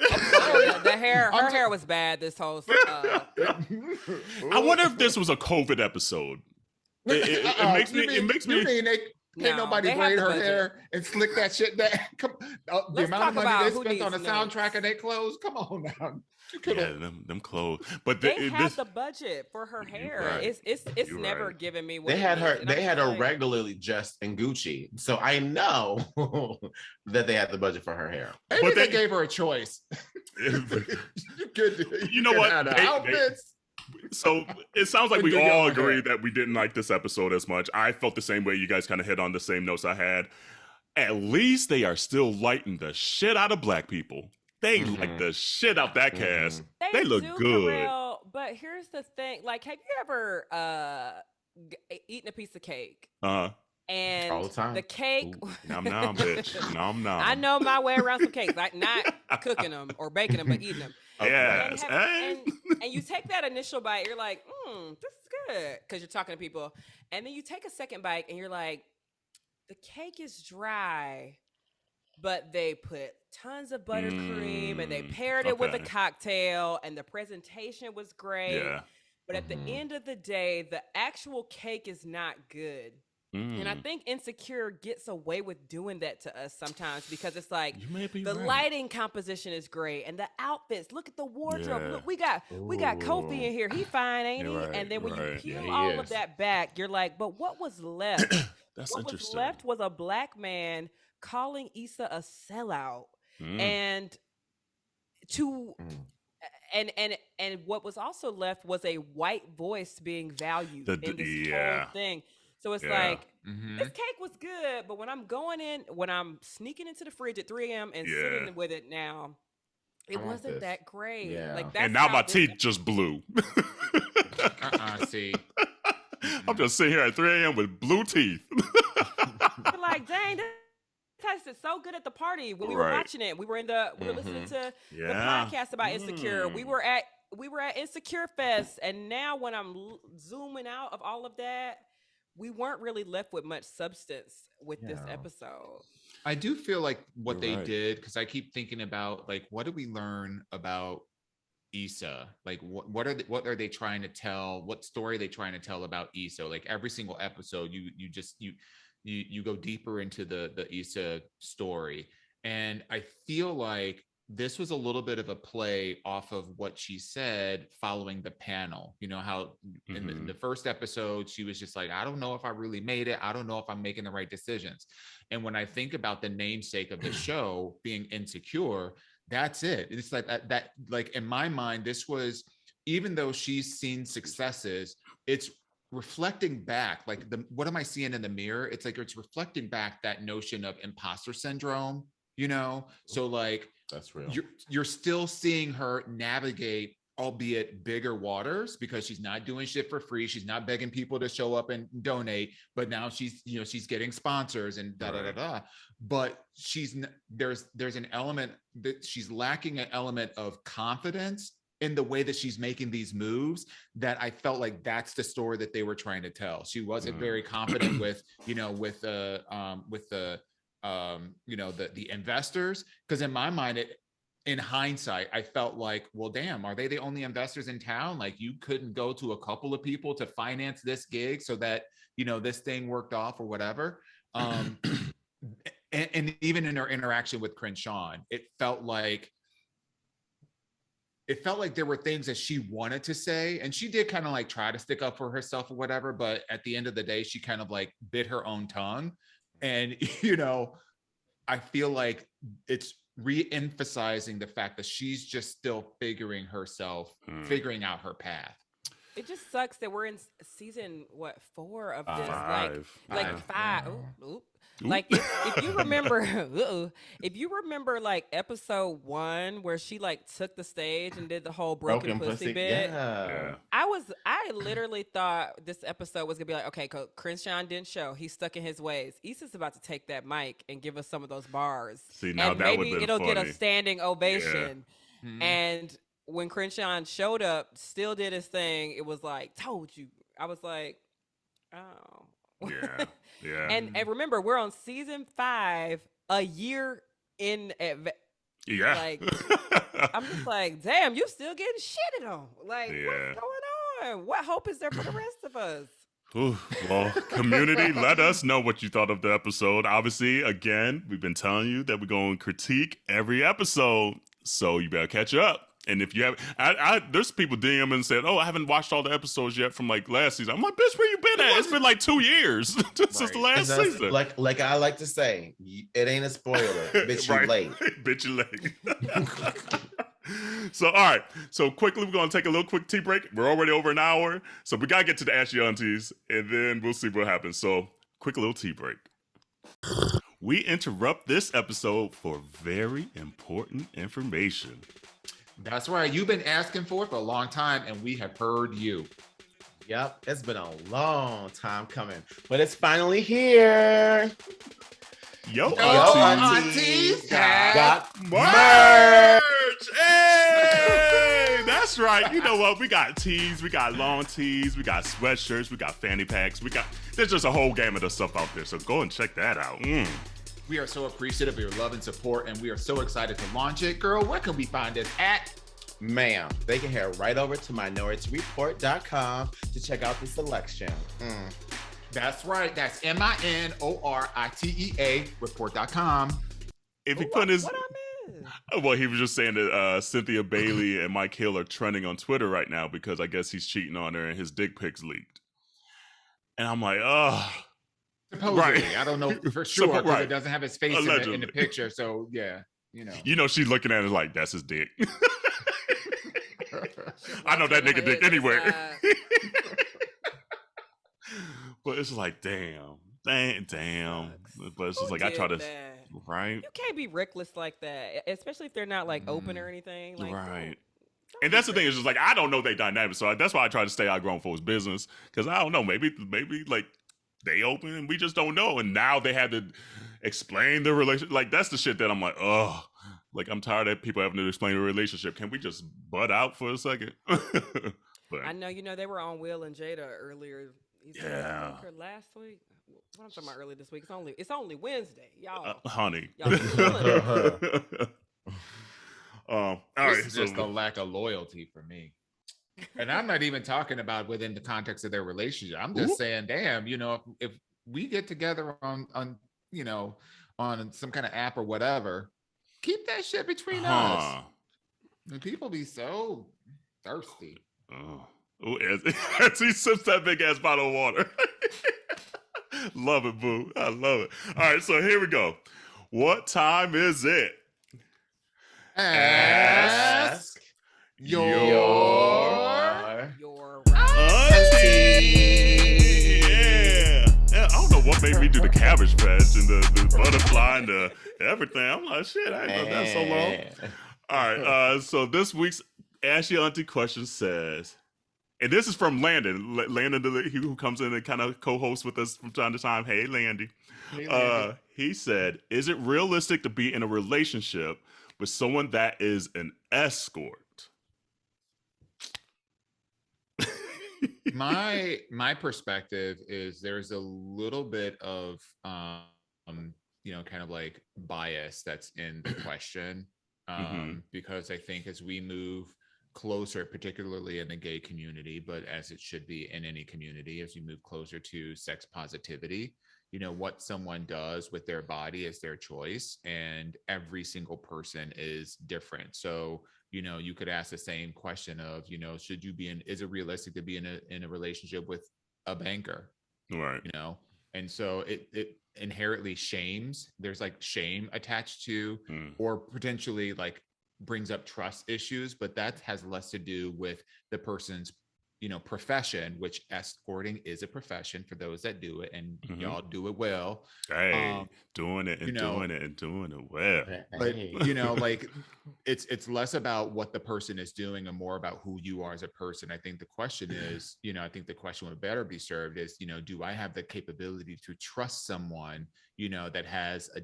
Her hair was bad this whole I wonder if this was a COVID episode. It makes me. You mean can't nobody braid her hair and slick that shit down? The amount of money they spent on the soundtrack and their clothes. Come on now. Yeah, them clothes. But they had the budget for her hair. Right. It's never given me. What they had her. They had her like, regularly dressed in Gucci, so I know that they had the budget for her hair. Maybe they gave her a choice. You know what? Outfits. So it sounds like we all agree that we didn't like this episode as much. I felt the same way. You guys kind of hit on the same notes I had. At least they are still lighting the shit out of black people. They like the shit out that cast. They look good. But here's the thing. Like, have you ever eating a piece of cake. Uh-huh. And all the time. The cake. Nom nom, bitch. Nom nom. I know my way around some cakes, like not cooking them or baking them, but eating them. Yes. And you take that initial bite, you're like, this is good, because you're talking to people. And then you take a second bite and you're like, the cake is dry, but they put tons of buttercream and they paired it with a cocktail, and the presentation was great. Yeah. But at the end of the day, the actual cake is not good. And I think Insecure gets away with doing that to us sometimes, because it's like the lighting composition is great and the outfits. Look at the wardrobe. Yeah. Look, we got Kofi in here. He fine, ain't he? And then when you peel all of that back, you're like, but what was left? That's what interesting. was left was a black man calling Issa a sellout, and what was also left was a white voice being valued in this whole thing. So it's like, this cake was good, but when I'm sneaking into the fridge at 3 a.m. and sitting with it now, it wasn't that great. Yeah. Like, and now my teeth just blew. See. I'm just sitting here at 3 a.m. with blue teeth. Like, dang, this tasted so good at the party when we were watching it. We were listening to the podcast about Insecure. We were at Insecure Fest, and now when I'm zooming out of all of that, we weren't really left with much substance with this episode. I do feel like what they did, because I keep thinking about, like, what did we learn about Issa? Like, what are they trying to tell? What story are they trying to tell about Issa? Like, every single episode, you go deeper into the Issa story, and I feel like this was a little bit of a play off of what she said following the panel. You know how in the first episode, she was just like, I don't know if I really made it. I don't know if I'm making the right decisions. And when I think about the namesake of the show being Insecure, that's it. It's like that like, in my mind, this was, even though she's seen successes, it's reflecting back, like, what am I seeing in the mirror? It's like, it's reflecting back that notion of imposter syndrome, you know? So like, that's real. You're still seeing her navigate, albeit bigger waters, because she's not doing shit for free. She's not begging people to show up and donate, but now she's getting sponsors and da. But there's an element that she's lacking, an element of confidence in the way that she's making these moves, that I felt like that's the story that they were trying to tell. She wasn't very confident with the investors, because in my mind, in hindsight, I felt like, well, damn, are they the only investors in town? Like, you couldn't go to a couple of people to finance this gig so that, this thing worked off or whatever. And even in her interaction with Crenshaw, it felt like there were things that she wanted to say, and she did kind of like try to stick up for herself or whatever, but at the end of the day, she kind of like bit her own tongue. And, I feel like it's re-emphasizing the fact that she's just still figuring out her path. It just sucks that we're in season 4 of this, five. Ooh. Like, if you remember, like, episode 1 where she like took the stage and did the whole broken pussy bit. Yeah. I literally thought this episode was gonna be like, okay, Crenshaw didn't show. He's stuck in his ways. Issa's about to take that mic and give us some of those bars. See, now and that maybe it'll get a standing ovation. Yeah. And when Crenshaw showed up, still did his thing, it was like, told you. I was like, oh. Yeah. Yeah. And remember, we're on season 5, a year in. Yeah. Like, I'm just like, damn, you still getting shitted on. Like, what's going on? What hope is there for the rest of us? Ooh, well, community, let us know what you thought of the episode. Obviously, again, we've been telling you that we're going to critique every episode, so you better catch up. And if you have, there's people DMing and said, "Oh, I haven't watched all the episodes yet from like last season." I'm like, "Bitch, where you been at? It's been like 2 years since the last season." Like I like to say, it ain't a spoiler. Bitch, you late. Bitch, you late. So, all right. So quickly, we're gonna take a little quick tea break. We're already over an hour, so we gotta get to the Ask Yo Aunties, and then we'll see what happens. So, quick little tea break. We interrupt this episode for very important information. That's right. You've been asking for it for a long time, and we have heard you. Yep, it's been a long time coming, but it's finally here. Yo, Aunties got merch. Hey, that's right. You know what? We got tees, we got long tees, we got sweatshirts, we got fanny packs, there's just a whole gamut of stuff out there. So go and check that out. We are so appreciative of your love and support, and we are so excited to launch it. Girl, where can we find it at? Ma'am, they can head right over to minorityareport.com to check out the selection. That's right. That's MINORITEA report.com. If he put his... What I missed? Well, he was just saying that Cynthia Bailey and Mike Hill are trending on Twitter right now because I guess he's cheating on her and his dick pics leaked. And I'm like, oh... Supposedly. Right. I don't know for sure because right. It doesn't have his face in the picture. So, yeah, you know. You know, she's looking at it like, that's his dick. I know that nigga dick anywhere. But it's like, damn. But it's just like, I try to, right? You can't be reckless like that, especially if they're not like open or anything. Like, right. And that's the thing, is just like, I don't know they dynamics. So that's why I try to stay out of grown folks' business. Because I don't know, maybe like they open and we just don't know. And now they had to explain the relationship. Like, that's the shit that I'm like, oh. Like, I'm tired of people having to explain a relationship. Can we just butt out for a second? But I know, they were on Will and Jada earlier. Yeah. Last week. What I'm talking about earlier this week. It's only Wednesday, y'all. Honey. Y'all be killing it. All right. This is just a lack of loyalty for me. And I'm not even talking about within the context of their relationship. I'm just saying, damn, if we get together on on some kind of app or whatever, keep that shit between us. And people be so thirsty. As he sips that big ass bottle of water. Love it, boo. I love it. All right, so here we go. What time is it? Ask your auntie. Yeah. I don't know what made me do the Cabbage Patch and the butterfly and the everything. I'm like, shit, I ain't done that so long. All right, so this week's Ask Your Auntie question says, and this is from Landon. Landon, who comes in and kind of co-hosts with us from time to time. Hey, Landy. Hey, Landy. He said, is it realistic to be in a relationship with someone that is an escort? My perspective is there's a little bit of kind of like bias that's in the question, because I think as we move closer, particularly in the gay community, but as it should be in any community, as we move closer to sex positivity, what someone does with their body is their choice, and every single person is different. So you could ask the same question of, should you is it realistic to be in a relationship with a banker? Right. And so it inherently shames. There's like shame attached to, or potentially like brings up trust issues, but that has less to do with the person's profession, which escorting is a profession for those that do it, and y'all do it well. Hey, doing it and doing it well. But like it's less about what the person is doing and more about who you are as a person. I think the question is, I think the question would better be served is, do I have the capability to trust someone, that has a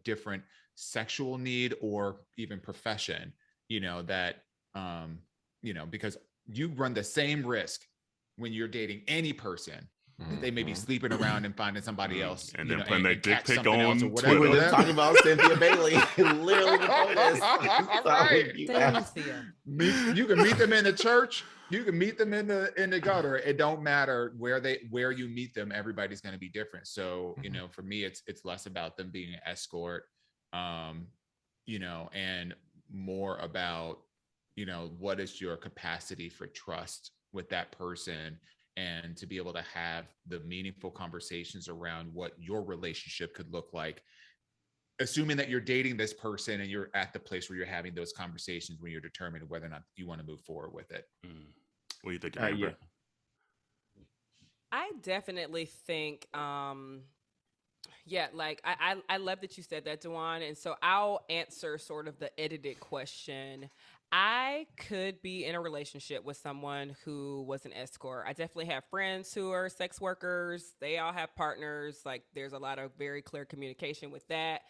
different sexual need or even profession, that because you run the same risk when you're dating any person that they may be sleeping around and finding somebody else, and then putting that dick pic on Twitter. We were just talking about Cynthia Bailey literally before this. Right. You can meet them in the church. You can meet them in the gutter. It don't matter where you meet them. Everybody's going to be different. So for me, it's less about them being an escort, and more about what is your capacity for trust with that person, and to be able to have the meaningful conversations around what your relationship could look like, assuming that you're dating this person and you're at the place where you're having those conversations when you're determining whether or not you want to move forward with it. What do you think, Amber? I definitely think like I love that you said that, Dawon. And so I'll answer sort of the edited question. I could be in a relationship with someone who was an escort. I definitely have friends who are sex workers. They all have partners. Like there's a lot of very clear communication with that.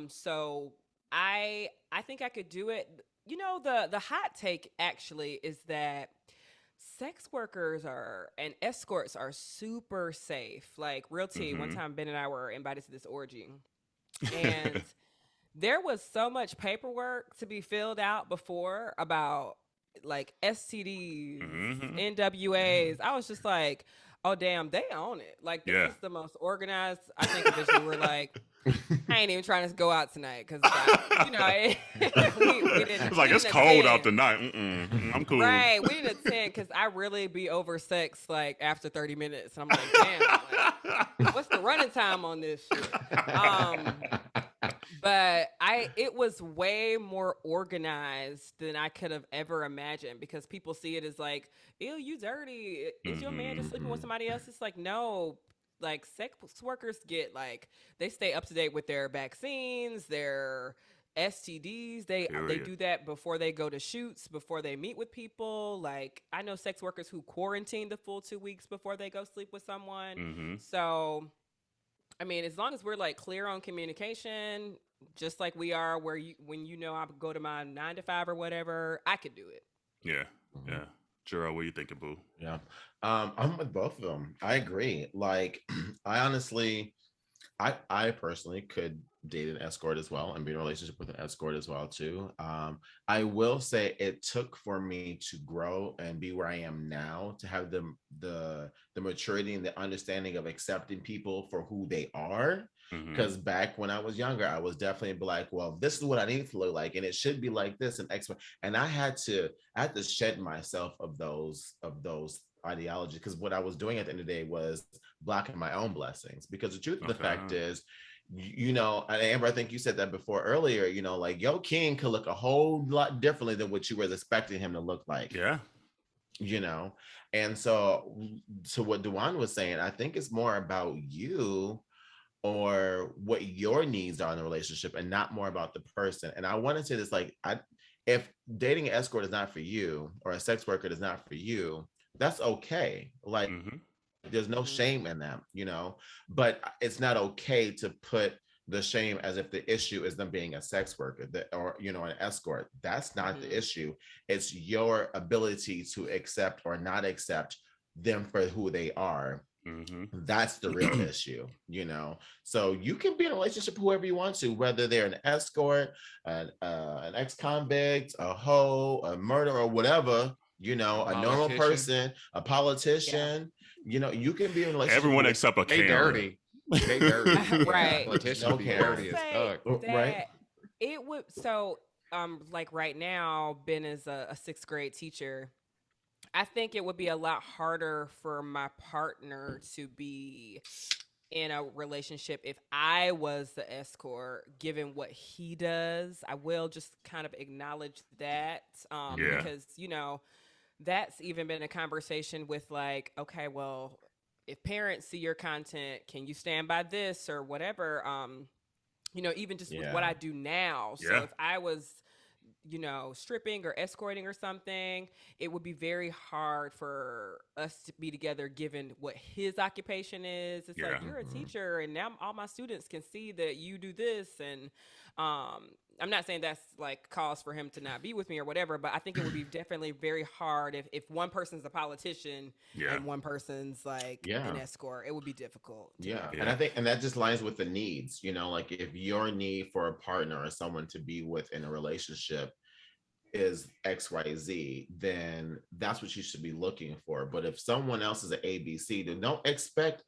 So I think I could do it. You know, the hot take actually is that sex workers are and escorts are super safe. Like real tea. One time Ben and I were invited to this orgy. And there was so much paperwork to be filled out before about like STDs, NWAs. I was just like, oh damn, they own it. Like this is the most organized I think of it. We're like, I ain't even trying to go out tonight because you know we didn't. It's like it's cold out tonight. I'm cool. Right, we didn't attend because I really be over sex like after 30 minutes. And I'm like, damn, like, what's the running time on this shit? But it was way more organized than I could have ever imagined because people see it as like, ew, you dirty. Is your man just sleeping with somebody else? It's like, no, like sex workers get like, they stay up to date with their vaccines, their STDs. They do that before they go to shoots, before they meet with people. Like I know sex workers who quarantine the full 2 weeks before they go sleep with someone. So I mean, as long as we're like clear on communication, just like we are when you know I go to my 9 to 5 or whatever, I could do it. Yeah. Jerrell, what are you thinking, boo? Yeah. I'm with both of them. I agree. Like I honestly, I personally could date an escort as well and be in a relationship with an escort as well too. I will say it took for me to grow and be where I am now to have the maturity and the understanding of accepting people for who they are. Because back when I was younger, I was definitely like, well, this is what I need to look like, and it should be like this and X. And I had to shed myself of those ideologies, because what I was doing at the end of the day was blocking my own blessings. Because the truth of the fact is, you know, and Amber, I think you said that before earlier, you know, like your king could look a whole lot differently than what you were expecting him to look like. Yeah. You know, and so what Dawon was saying, I think it's more about you or what your needs are in the relationship and not more about the person. And I want to say this, like, if dating an escort is not for you or a sex worker is not for you, that's okay. Like, there's no shame in that, you know, but it's not okay to put the shame as if the issue is them being a sex worker or, you know, an escort. That's not the issue. It's your ability to accept or not accept them for who they are. That's the real issue, you know. So you can be in a relationship whoever you want to, whether they're an escort, an ex-convict, a hoe, a murderer, or whatever, you know, a normal person, a politician, you know, you can be in a relationship. Everyone except a Karen. Dirty. They dirty. Right. Politicians No be Karen. dirty as fuck. Right. It would, so like right now, Ben is a 6th grade teacher. I think it would be a lot harder for my partner to be in a relationship if I was the escort, given what he does. I will just kind of acknowledge that because, you know, that's even been a conversation with like, okay, well, if parents see your content, can you stand by this or whatever? You know, even just with what I do now. So if I was, you know, stripping or escorting or something, it would be very hard for us to be together given what his occupation is. It's like, you're a teacher and now all my students can see that you do this. And I'm not saying that's like cause for him to not be with me or whatever, but I think it would be definitely very hard if one person's a politician and one person's like an escort. It would be difficult. And I think, and that just lines with the needs, you know, like if your need for a partner or someone to be with in a relationship is XYZ, then that's what you should be looking for. But if someone else is an ABC, then don't expect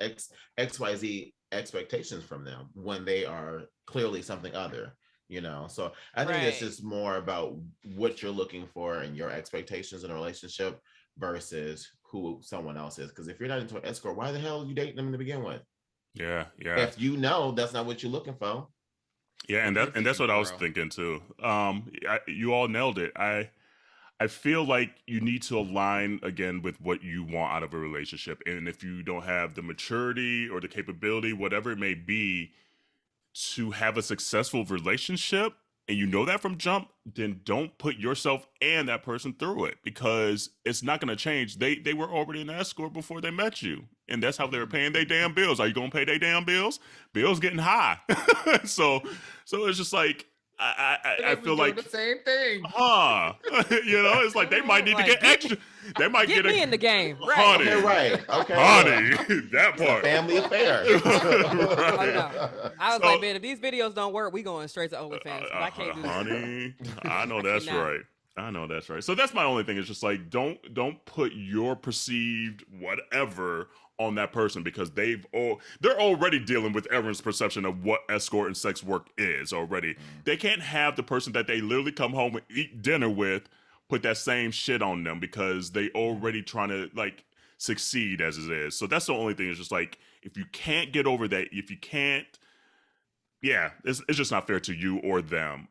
XYZ expectations from them when they are clearly something other, you know. So I think it's just more about what you're looking for and your expectations in a relationship versus who someone else is. Because if you're not into an escort, why the hell are you dating them to begin with? If you know that's not what you're looking for. And that's what I was thinking too. You all nailed it. I feel like you need to align again with what you want out of a relationship. And if you don't have the maturity or the capability, whatever it may be, to have a successful relationship, and you know that from jump, then don't put yourself and that person through it, because it's not going to change. They were already an escort before they met you, and that's how they were paying their damn bills. Are you going to pay their damn bills? Bills getting high. so it's just like, I feel like the same thing. It's like they might need to get extra. They might get me in the game, right? Honey, Okay, honey, that part. Family affair. Right. Oh, no. I was like, man, if these videos don't work, we going straight to OnlyFans. I can't do that. Honey, I know that's right. I know that's right. So that's my only thing. It's just like, don't put your perceived whatever on that person, because they're already dealing with everyone's perception of what escort and sex work is already. They can't have the person that they literally come home and eat dinner with put that same shit on them, because they already trying to like succeed as it is. So that's the only thing. It's just like, if you can't get over that, if you can't, it's just not fair to you or them.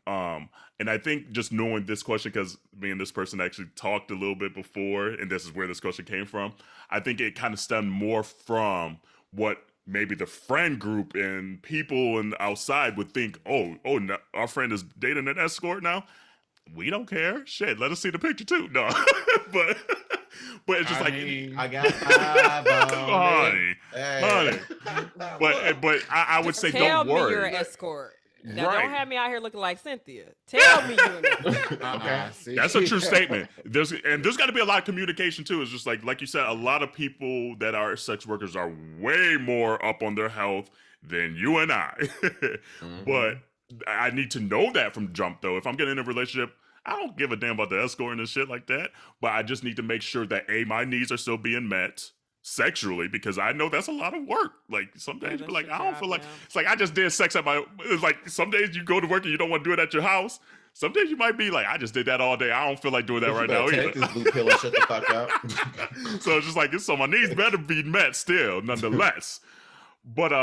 And I think just knowing this question, because me and this person actually talked a little bit before, and this is where this question came from, I think it kind of stemmed more from what maybe the friend group and people and outside would think. Oh, no, our friend is dating an escort now. We don't care. Shit, let us see the picture too. No, but it's just I got 5 on honey. But I would say, don't worry. Tell me you're an escort. Now, Right. don't have me out here looking like Cynthia. Tell me you're an escort. Okay. That's a true statement. There's got to be a lot of communication too. It's just like you said, a lot of people that are sex workers are way more up on their health than you and I. But I need to know that from jump, though. If I'm getting in a relationship, I don't give a damn about the escorting and shit like that. But I just need to make sure that my needs are still being met sexually, because I know that's a lot of work. Like some days you be like, I don't feel like it's like I just did sex at my. It's like some days you go to work and you don't want to do it at your house. Some days you might be like, I just did that all day. I don't feel like doing that right now either. Take this blue pill and shut the fuck up. So it's just like, so my needs better be met still, nonetheless. But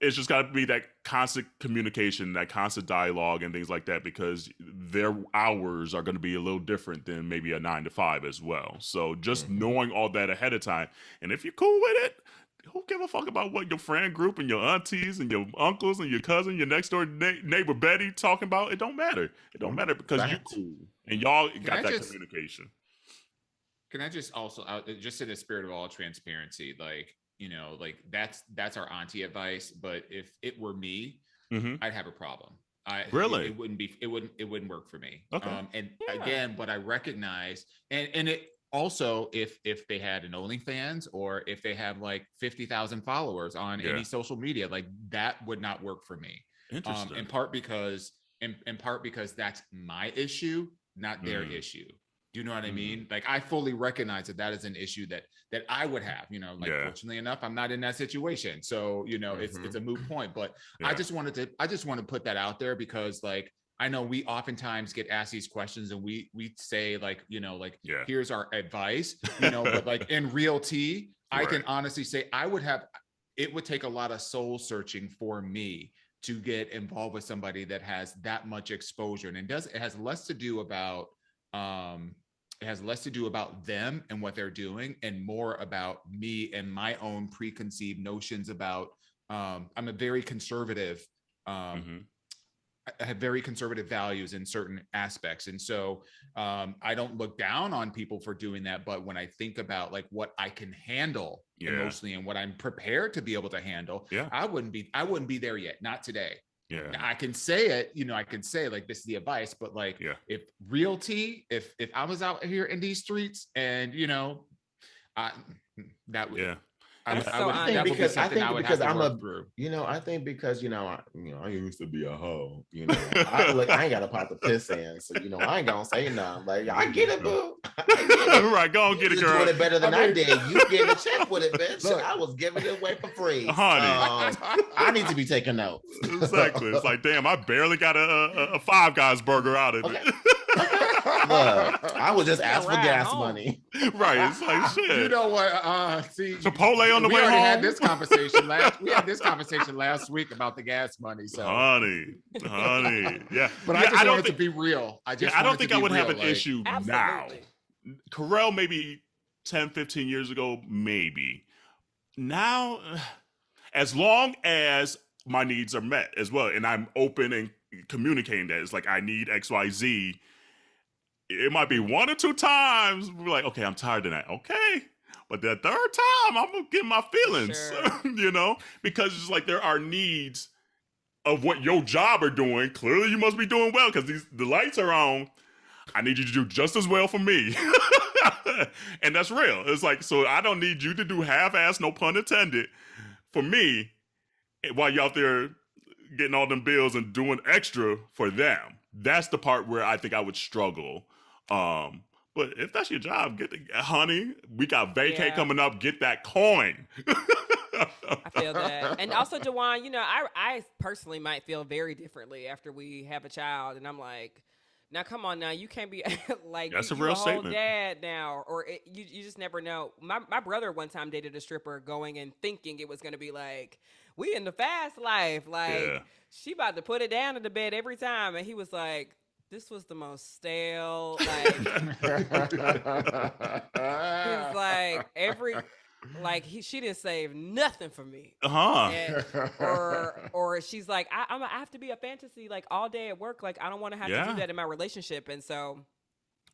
it's just got to be that constant communication, that constant dialogue and things like that, because their hours are going to be a little different than maybe a 9 to 5 as well. So just knowing all that ahead of time. And if you're cool with it, who give a fuck about what your friend group and your aunties and your uncles and your cousin, your next door neighbor Betty talking about? It don't matter. It don't matter, because you're cool and y'all got that communication. Can I just also, just in the spirit of all transparency, like, like that's our auntie advice. But if it were me, I'd have a problem. Really? It wouldn't work for me. Okay. Again, but I recognize, and it also, if they had an OnlyFans, or if they have like 50,000 followers on any social media, like that would not work for me. Interesting. In part because that's my issue, not their issue. Do you know what I mean? Like, I fully recognize that is an issue that I would have, fortunately enough, I'm not in that situation. So, it's a moot point, but I just want to put that out there, because like, I know we oftentimes get asked these questions and we say like, here's our advice, but like in real tea, I can honestly say it would take a lot of soul searching for me to get involved with somebody that has that much exposure. And it has less to do about, them and what they're doing, and more about me and my own preconceived notions about, I'm a very conservative, I have very conservative values in certain aspects. And so I don't look down on people for doing that. But when I think about like what I can handle emotionally and what I'm prepared to be able to handle, I wouldn't be there yet. Not today. Yeah. I can say it, I can say like, this is the advice, but like, if real tea, if I was out here in these streets and, that would, I think because I'm a, I think because, I used to be a hoe, I ain't got a pot to piss in. So, I ain't gonna say nothing. Like, I get it, boo. Right, go on, get it, girl. Doing it better than I did. You getting a check with it, bitch. Look, I was giving it away for free. Honey. I need to be taking notes. Exactly. It's like, damn, I barely got a Five Guys burger out of it. Look, I would just ask for gas money. Right. It's like, shit. You know what? See, Chipotle on the way home. We had this conversation last week about the gas money. So, honey, yeah. But I just wanted to be real. I don't think I would have an issue absolutely. now. Kerel, maybe 10, 15 years ago, maybe. Now, as long as my needs are met as well, and I'm open and communicating that. It's like, I need XYZ. It might be 1 or 2 times. We're like, okay, I'm tired of that. Okay. But the 3rd time, I'm going to get my feelings, Sure. because it's like there are needs of what your job are doing. Clearly, you must be doing well because the lights are on. I need you to do just as well for me. And that's real. It's like, so I don't need you to do half-ass, no pun intended, for me while you're out there getting all them bills and doing extra for them. That's the part where I think I would struggle. But if that's your job, honey, we got vacay coming up. Get that coin. I feel that. And also, Dawon, I personally might feel very differently after we have a child. And I'm like, now, come on now. You can't be like, that's a you real a whole statement. dad now. Or you just never know. My brother one time dated a stripper going and thinking it was going to be like, we in the fast life. Like, she about to put it down in the bed every time. And he was like, this was the most stale, like, he's like, she didn't save nothing for me. And, or she's like, I have to be a fantasy like all day at work. Like, I don't want to have to do that in my relationship. And so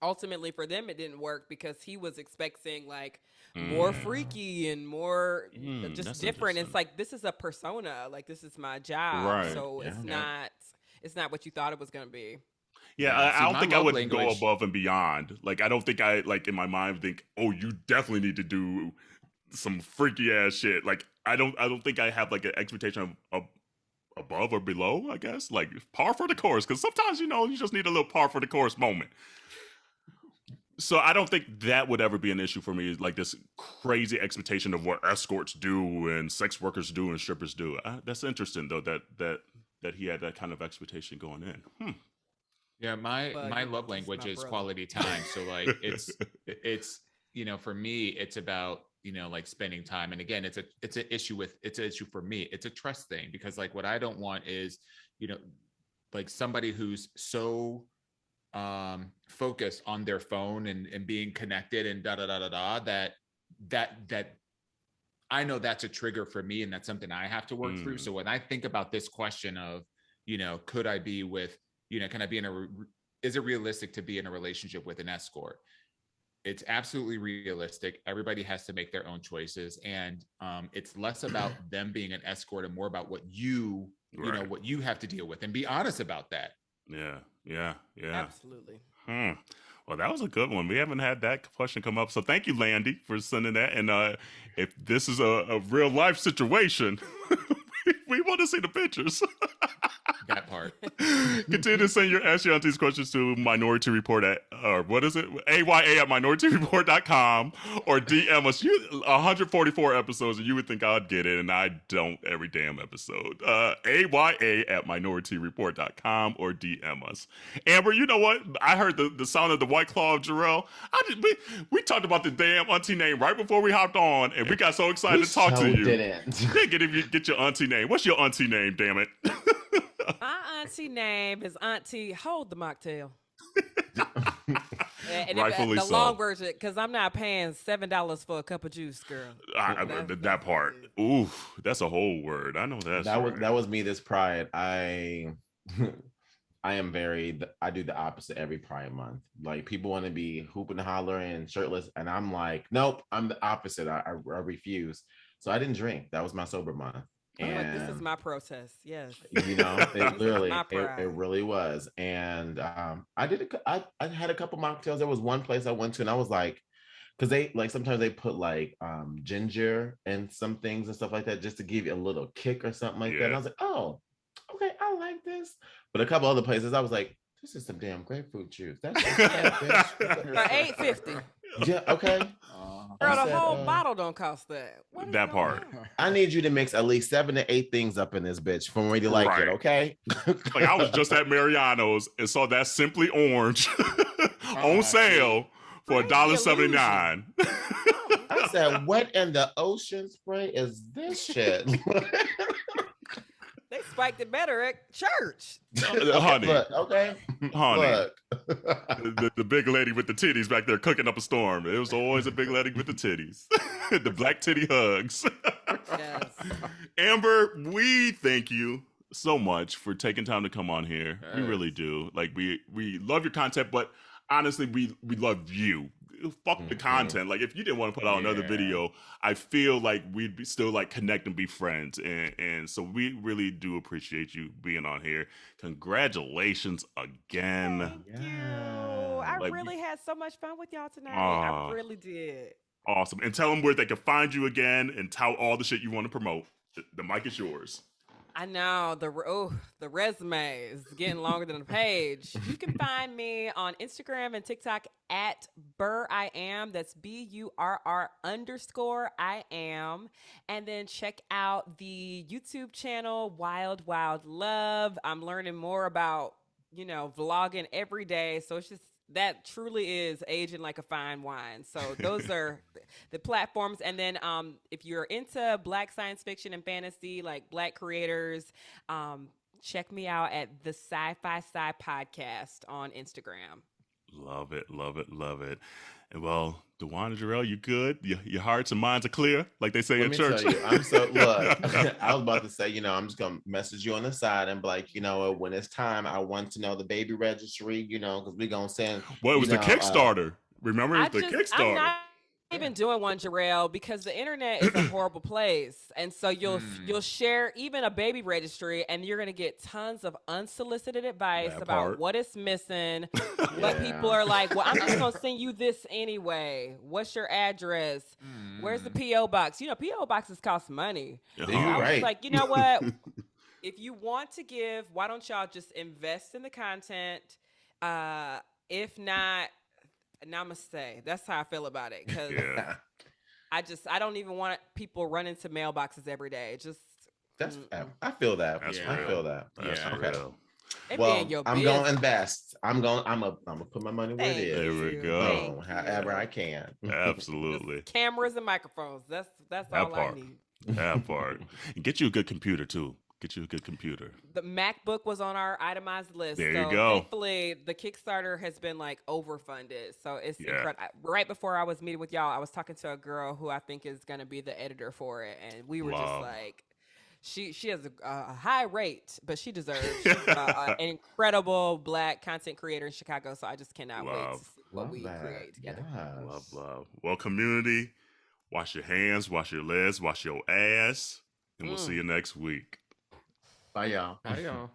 ultimately for them, it didn't work because he was expecting like more freaky and more just different. It's like, this is a persona. Like, this is my job. Right. So it's not what you thought it was going to be. Yeah, I don't think I would go above and beyond. Like, I don't think I, like, in my mind think, oh, you definitely need to do some freaky ass shit. Like, I don't think I have like an expectation of above or below, I guess. Like, par for the course, because sometimes, you just need a little par for the course moment. So I don't think that would ever be an issue for me, like this crazy expectation of what escorts do and sex workers do and strippers do. That's interesting, though, that he had that kind of expectation going in. Yeah, my love language is quality time. So like it's for me, it's about like spending time. And again, it's an issue for me. It's a trust thing, because like what I don't want is like somebody who's so focused on their phone and being connected and that I know that's a trigger for me, and that's something I have to work through. So when I think about this question of could I be with can I be is it realistic to be in a relationship with an escort? It's absolutely realistic. Everybody has to make their own choices. And it's less about them being an escort and more about what what you have to deal with, and be honest about that. Yeah. Absolutely. Well, that was a good one. We haven't had that question come up. So thank you, Landy, for sending that. And if this is a real life situation, we want to see the pictures. That part. Continue to send your Ask Your Aunties questions to Minority Report what is it? AYA@minorietyreport.com, or DM us. 144 episodes, and you would think I'd get it, and I don't every damn episode. AYA@minorietyreport.com, or DM us. Amber, you know what? I heard the sound of the White Claw of Jerrell. We talked about the damn auntie name right before we hopped on, and we got so excited to talk to you. Get your auntie name. What's your auntie name, damn it? My auntie name is Auntie Hold the Mocktail. And Rightfully the so. long version, because I'm not paying $7 for a cup of juice, girl. That part. Oof, that's a whole word. I know that was me this Pride. I am I do the opposite every Pride month. Like, people want to be hooping and hollering and shirtless, and I'm like, nope, I'm the opposite. I refuse. So I didn't drink. That was my sober month. And this is my protest. Yes, it literally, it really was. And I had a couple mocktails. There was one place I went to, and I was like, because they like sometimes they put like ginger and some things and stuff like that just to give you a little kick or something like that. And I was like, oh, okay, I like this. But a couple other places, I was like, this is some damn grapefruit juice. That's for $8.50. Yeah, okay. Girl, the whole bottle don't cost that. That part. I need you to mix at least 7 to 8 things up in this bitch for me to like it, okay? Like, I was just at Mariano's and saw that Simply Orange on sale for $1.79. I said, what in the ocean spray is this shit? They spiked it better at church. Honey. Okay. Honey. Look. The big lady with the titties back there cooking up a storm. It was always a big lady with the titties. The black titty hugs. Yes. Amber, we thank you so much for taking time to come on here. Yes. We really do. Like we love your content, but honestly, we love you. Fuck the content. Like if you didn't want to put out another video, I feel like we'd be still like connect and be friends. And so we really do appreciate you being on here. Congratulations again. Thank you. I Like, really had so much fun with y'all tonight. I really did. Awesome. And tell them where they can find you again and tout all the shit you want to promote. The mic is yours. I know the resume is getting longer than the page. You can find me on Instagram and TikTok at BurrIam. That's BURR_I am. And then check out the YouTube channel Wild Wild Love. I'm learning more about, vlogging every day. So it's just that truly is aging like a fine wine. So those are the platforms. And then if you're into Black science fiction and fantasy, like Black creators, check me out at the Sci-Fi Sci podcast on Instagram. Love it, love it, love it. And well, Dawon and Jerrell, you good? Your hearts and minds are clear, like they say in church. Tell you, I'm so look. I was about to say, I'm just gonna message you on the side and be like, when it's time, I want to know the baby registry, because we're gonna send. Well, it was the Kickstarter. Remember, it was the Kickstarter. I'm not even doing one, Jerrell, because the internet is a horrible place, and so you'll share even a baby registry, and you're gonna get tons of unsolicited advice about what is missing, what people are like. Well, I'm just gonna send you this anyway. What's your address? Where's the PO box? PO boxes cost money. You're I was right. like, you know what? If you want to give, why don't y'all just invest in the content? If not, namaste. That's how I feel about it. Because I don't even want people running to mailboxes every day. I feel that. That's I feel that. Yeah. Okay. Well, I'm going to invest. I'm gonna put my money where it is. There we go. However I can. Absolutely. Cameras and microphones. That's all I need. That part. And get you a good computer too. Get you a good computer. The MacBook was on our itemized list. There you go. Thankfully, the Kickstarter has been like overfunded. So it's incredible. Right before I was meeting with y'all, I was talking to a girl who I think is going to be the editor for it. And we were just like, she has a high rate, but she deserves. She's an incredible Black content creator in Chicago. So I just cannot wait to see what we create together. Yes. Love. Well, community, wash your hands, wash your legs, wash your ass. And we'll see you next week. Bye, y'all. Bye, y'all.